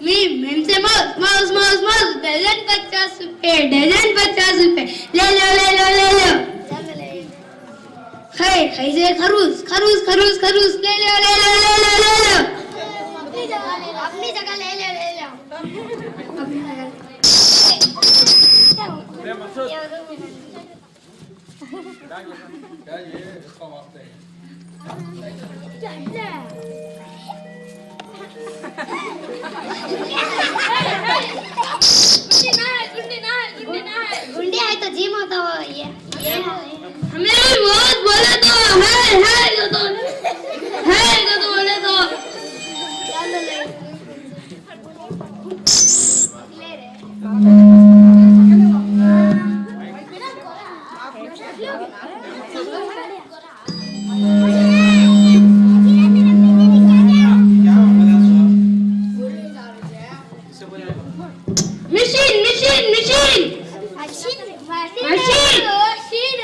मीम से mouse mouse mouse mouse, dozen 50 रुपए, डजन 50 रुपए, ले लो ले लो ले लो। खाई खाई से खरूस खरूस खरूस खरूस, ले लो ले लो ले लो ले लो। अपनी जगह ले ले ले लो, अपनी जगह। गुंडी है तो जिम होता वो ये हमें बहुत बोले तो है तो बोले तो मशीन मशीन मशीन मशीन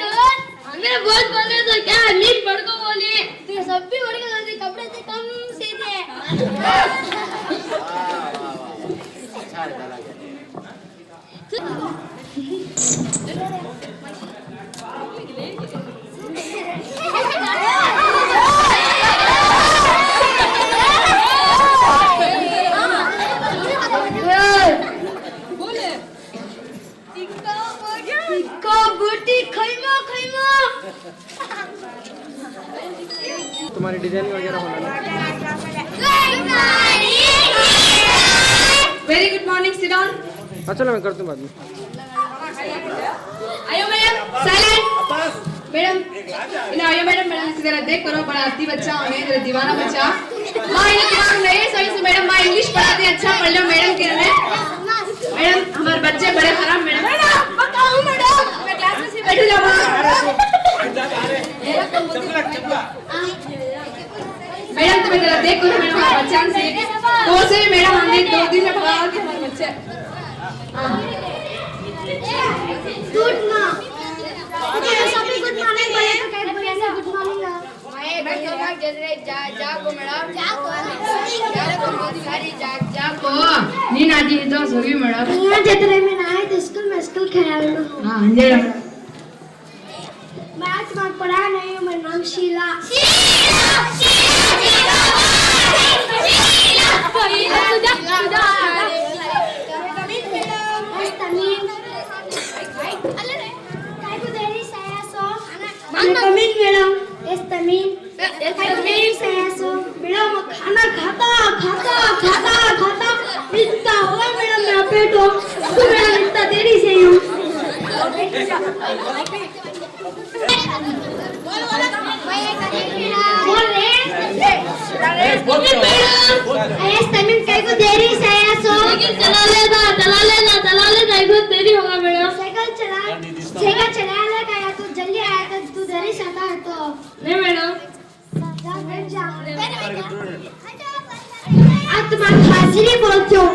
हमने बहुत बोले तो क्या मीट पढ़ को बोली तो सब भी पढ़ के बोलते, कपड़े से कम सीधे। तुम्हारी डिजाइन वगैरह होना। Very good morning, sit down. अच्छा मैं करती हूँ बाद में। आयो मैडम, साइलेंट मैडम, इन्हें आयो मैडम, मैडम से जरा देख करो, बड़ा अति बच्चा होने, जरा दीवाना बच्चा। माँ इन्हें दिमाग नहीं सही से मैडम, माँ इंग्लिश पढ़ाते अच्छा पढ़ लो मैडम के में। मैडम हमारे बच्चे बड़े खराब मैडम। बताओ मैडम, मैं क्लास में से बैठ जाऊँ। मैडम तुम्हें जरा देख करो मैडम, हमारे बच्चा से तो से मैडम हमने 2 दिन में भगा के हमारे बच्चे। गुड मॉर्निंग सभी गुड मॉर्निंग बोले तो कैसे बोले ऐसे गुड मॉर्निंग मैं बैठ तो मैं जैसे जागो मैडम जागो सारी जागो नीना जी तो सोगी मैडम। यहाँ जतरे में ना है तो स्कूल ख्याल लो। हां अंधेरा मैं आज तक पढ़ा नहीं हूँ, मेरा नाम शीला। खाना खाता खाता खाता खाता इतना हुआ मैडम मेरा पेट हो तो मैडम इतना देरी से हूँ देरी से आया सो चला लेना एक देरी होगा मैडम साइकिल चला लेगा या तू जल्दी आया था तू देरी से आता है तो नहीं मैडम आज तुम्हारी हाजिरी बोलते हो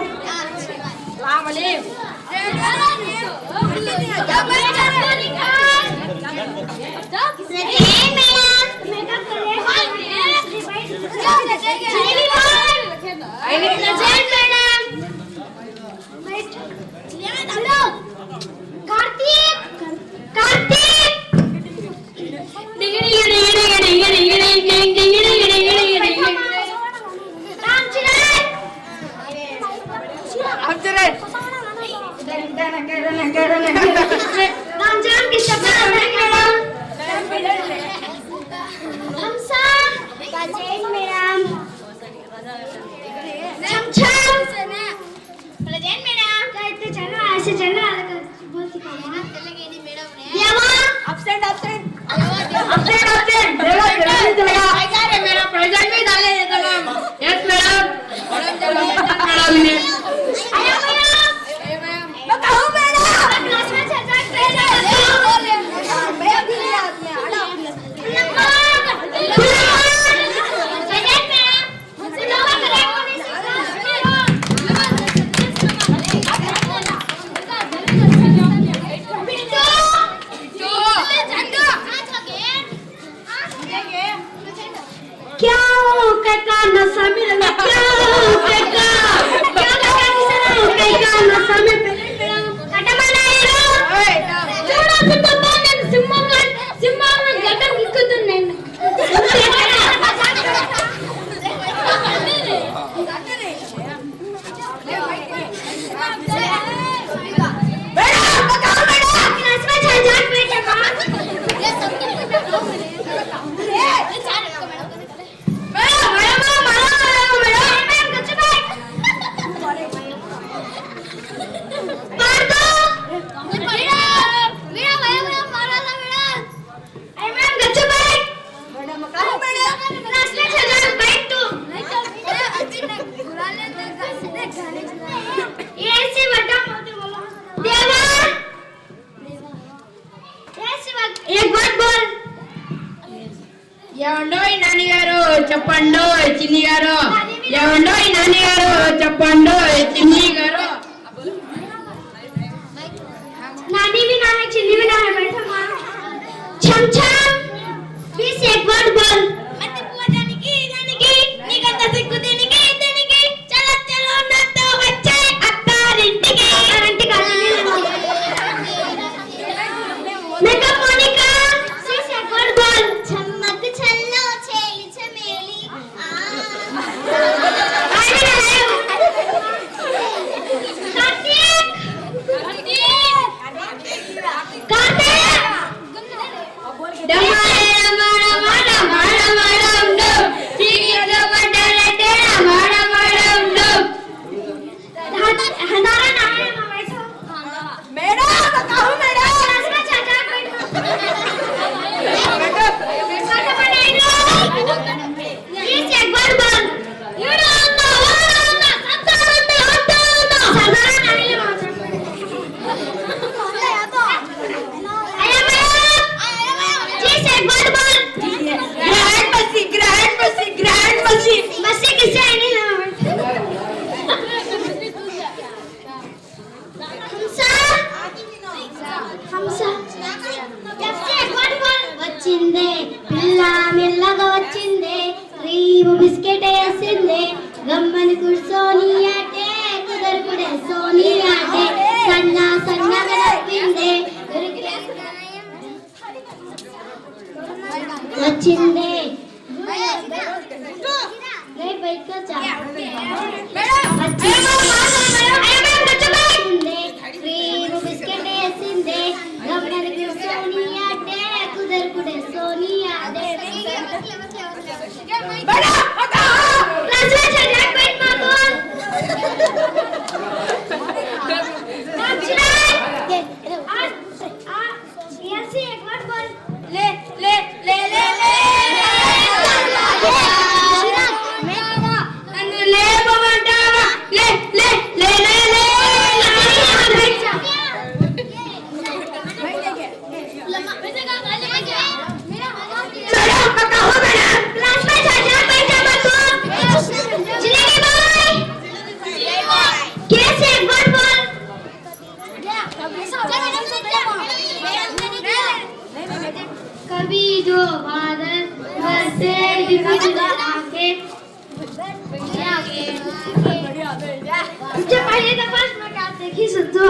सोचा सोनिया दे कुदर कुदे सोनिया दे बड़ा कभी जो बादल बरसे आके मुझे पहले दफा में क्या देखी सुतो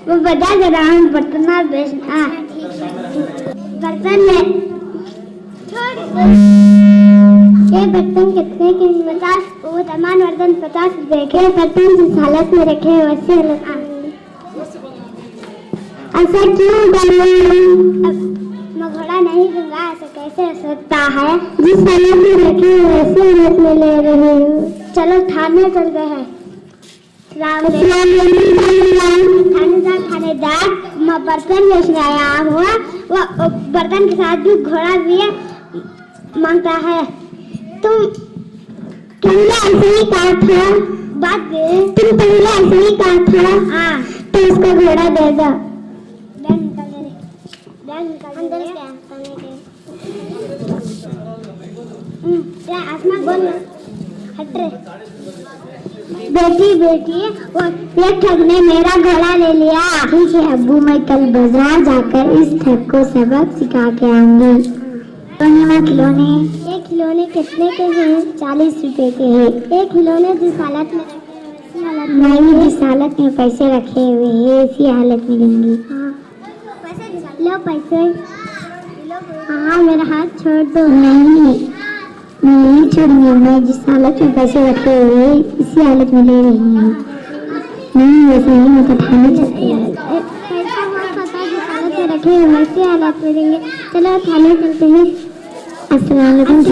वो बता जरा हम बर्तन बेचना बर्तन में ये बर्तन कितने के 50 वो तमाम बर्तन 50 रुपए के बर्तन जिस हालत में रखे वैसे ऐसा क्यों मैं घोड़ा नहीं दूंगा ऐसा कैसे हो सकता है जिस हालत में रखे वैसे हालत में ले रहे हूँ चलो थाने चलते हैं थानेदार मैं बर्तन बेचने आया हुआ वो बर्तन के साथ भी घोड़ा भी मांगता है तुम पहले ऐसे ही कहा था बात तुम पहले ऐसे ही कहा था हाँ तो उसको घोड़ा दे दो आसमान बोल हट रे बेटी बेटी वो ये ठग ने मेरा घोड़ा ले लिया ठीक है अब्बू मैं कल बाजार जाकर इस ठग को सबक सिखा के आऊंगी खिलौने ये खिलौने कितने के हैं 40 रुपए के हैं ये खिलौने जिस हालत में नहीं जिस हालत में पैसे रखे हुए हैं इसी हालत में लेंगी लो पैसे हाँ मेरा हाथ छोड़ दो नहीं छोड़ूंगी मैं जिस हालत में पैसे रखे हुए इसी हालत में ले रही हूँ नहीं वैसे नहीं मैं तो थाने चलती है पैसा पता जिस हालत में रखे हुए वैसे हालत में देंगे चलो थाने चलते हैं अस्सलाम वालेकुम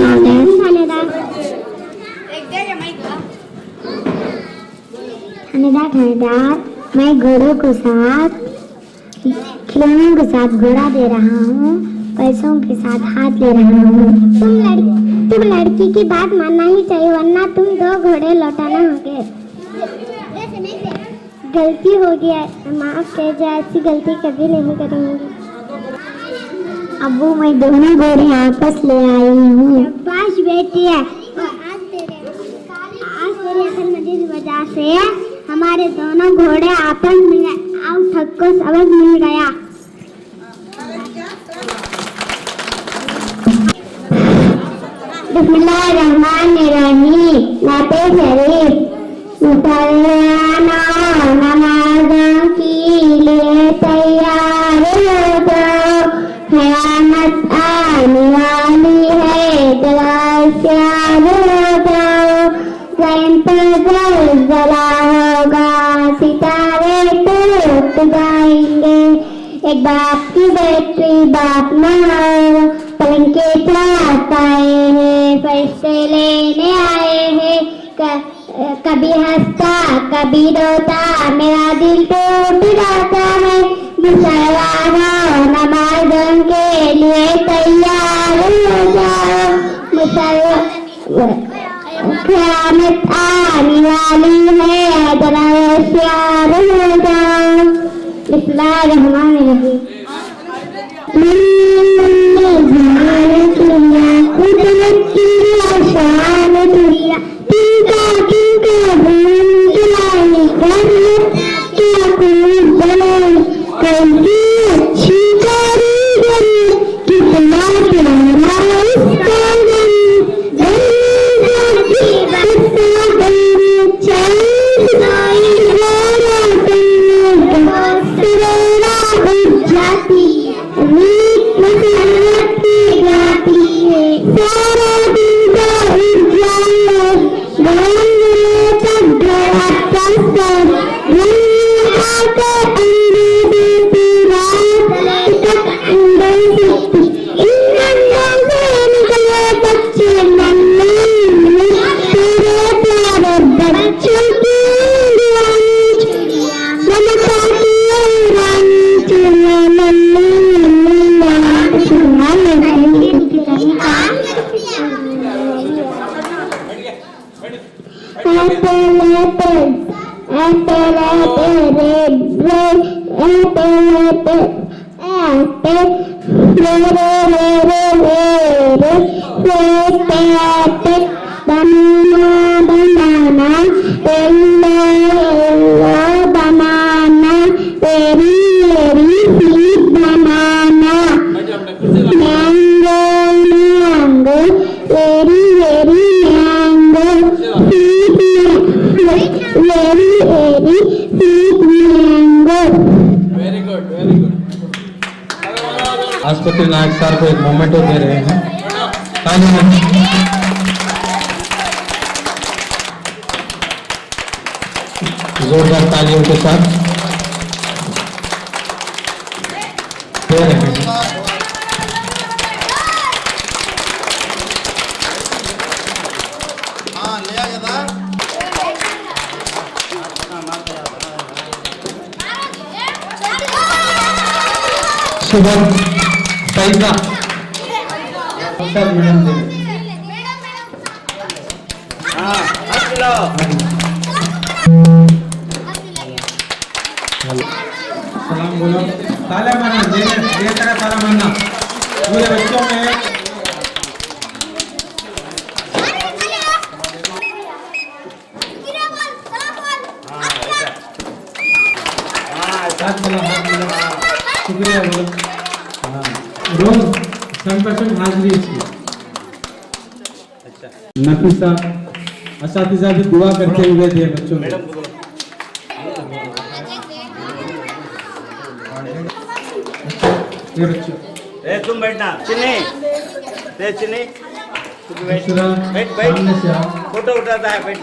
थानेदार मैं घोड़ों को साथ खिलौनों के साथ घोड़ा दे रहा हूँ पैसों के साथ हाथ ले रहा हूँ तुम लड़की की बात मानना ही चाहिए, वरना तुम 2 घोड़े लौटाना होंगे। गलती हो गया, माफ कर जा, ऐसी गलती कभी नहीं करूँगी। अब्बू मैं दोनों घोड़े आपस ले आई हूँ। बस बेटी है, आज तेरी अकलमंदी की वजह से हमारे दोनों घोड़े आपस में अब तक को सबक मिल गया। बिस्मिल्लाहिर्रहमानिर्रहीम। नाते शरीफ। मुसलमानों नमाज़ों के लिए तैयार हो जाओ, क़यामत आने वाली है, तैयार हो जाओ। ज़मीन पर ज़लज़ला होगा, सितारे टूट जाएंगे। एक बाप की बेटी बाप ना हो, पलंग के पास आए हैं, फरिश्ते लेने आए हैं। कभी हंसता कभी रोता, मेरा दिल टूट जाता है। मुसलमानों नमाज़ों के लिए तैयार हो जाओ, क़यामत आने वाली है, जरा होशियार हो जाओ। बिस्मिल्लाहिर्रहमानिर्रहीम। कुदरत की शान दुनिया, टीका टीका भूल दिलाई कर, क्या कोई बनाई कैसी अच्छी कारीगरी, कितना प्यारा इसका आस्पत्रि नायक सर को एक मोमेंटो दे रहे हैं। जोरदार तालियों के साथ दे रहे हैं। शुभम सईदा सलाम बोलो, ताला मारना, देर तरह ताला मारना पूरे बच्चों में। शुक्रिया बोलो। रोज 100% हाजिरी इसकी। नफीसा असातिज़ा भी दुआ करते हुए थे बच्चों में। ये बच्चों तुम बैठना, चिन्नी चिन्नी बैठ बैठ, फोटो उठाता है, बैठ।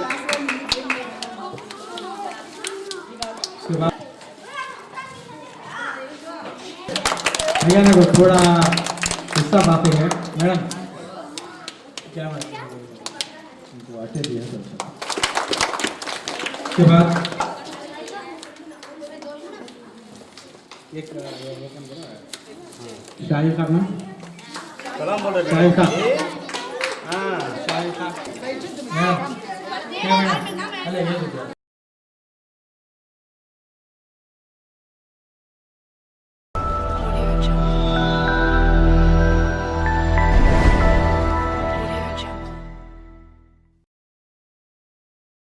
भैया ने थोड़ा हिस्सा बाकी है मैडम, क्या बात है, उनको आटे दिया सब। उसके बाद एक शाही खाना, सलाम बोलो, शाही खा, हाँ क्या मैडम? अरे ये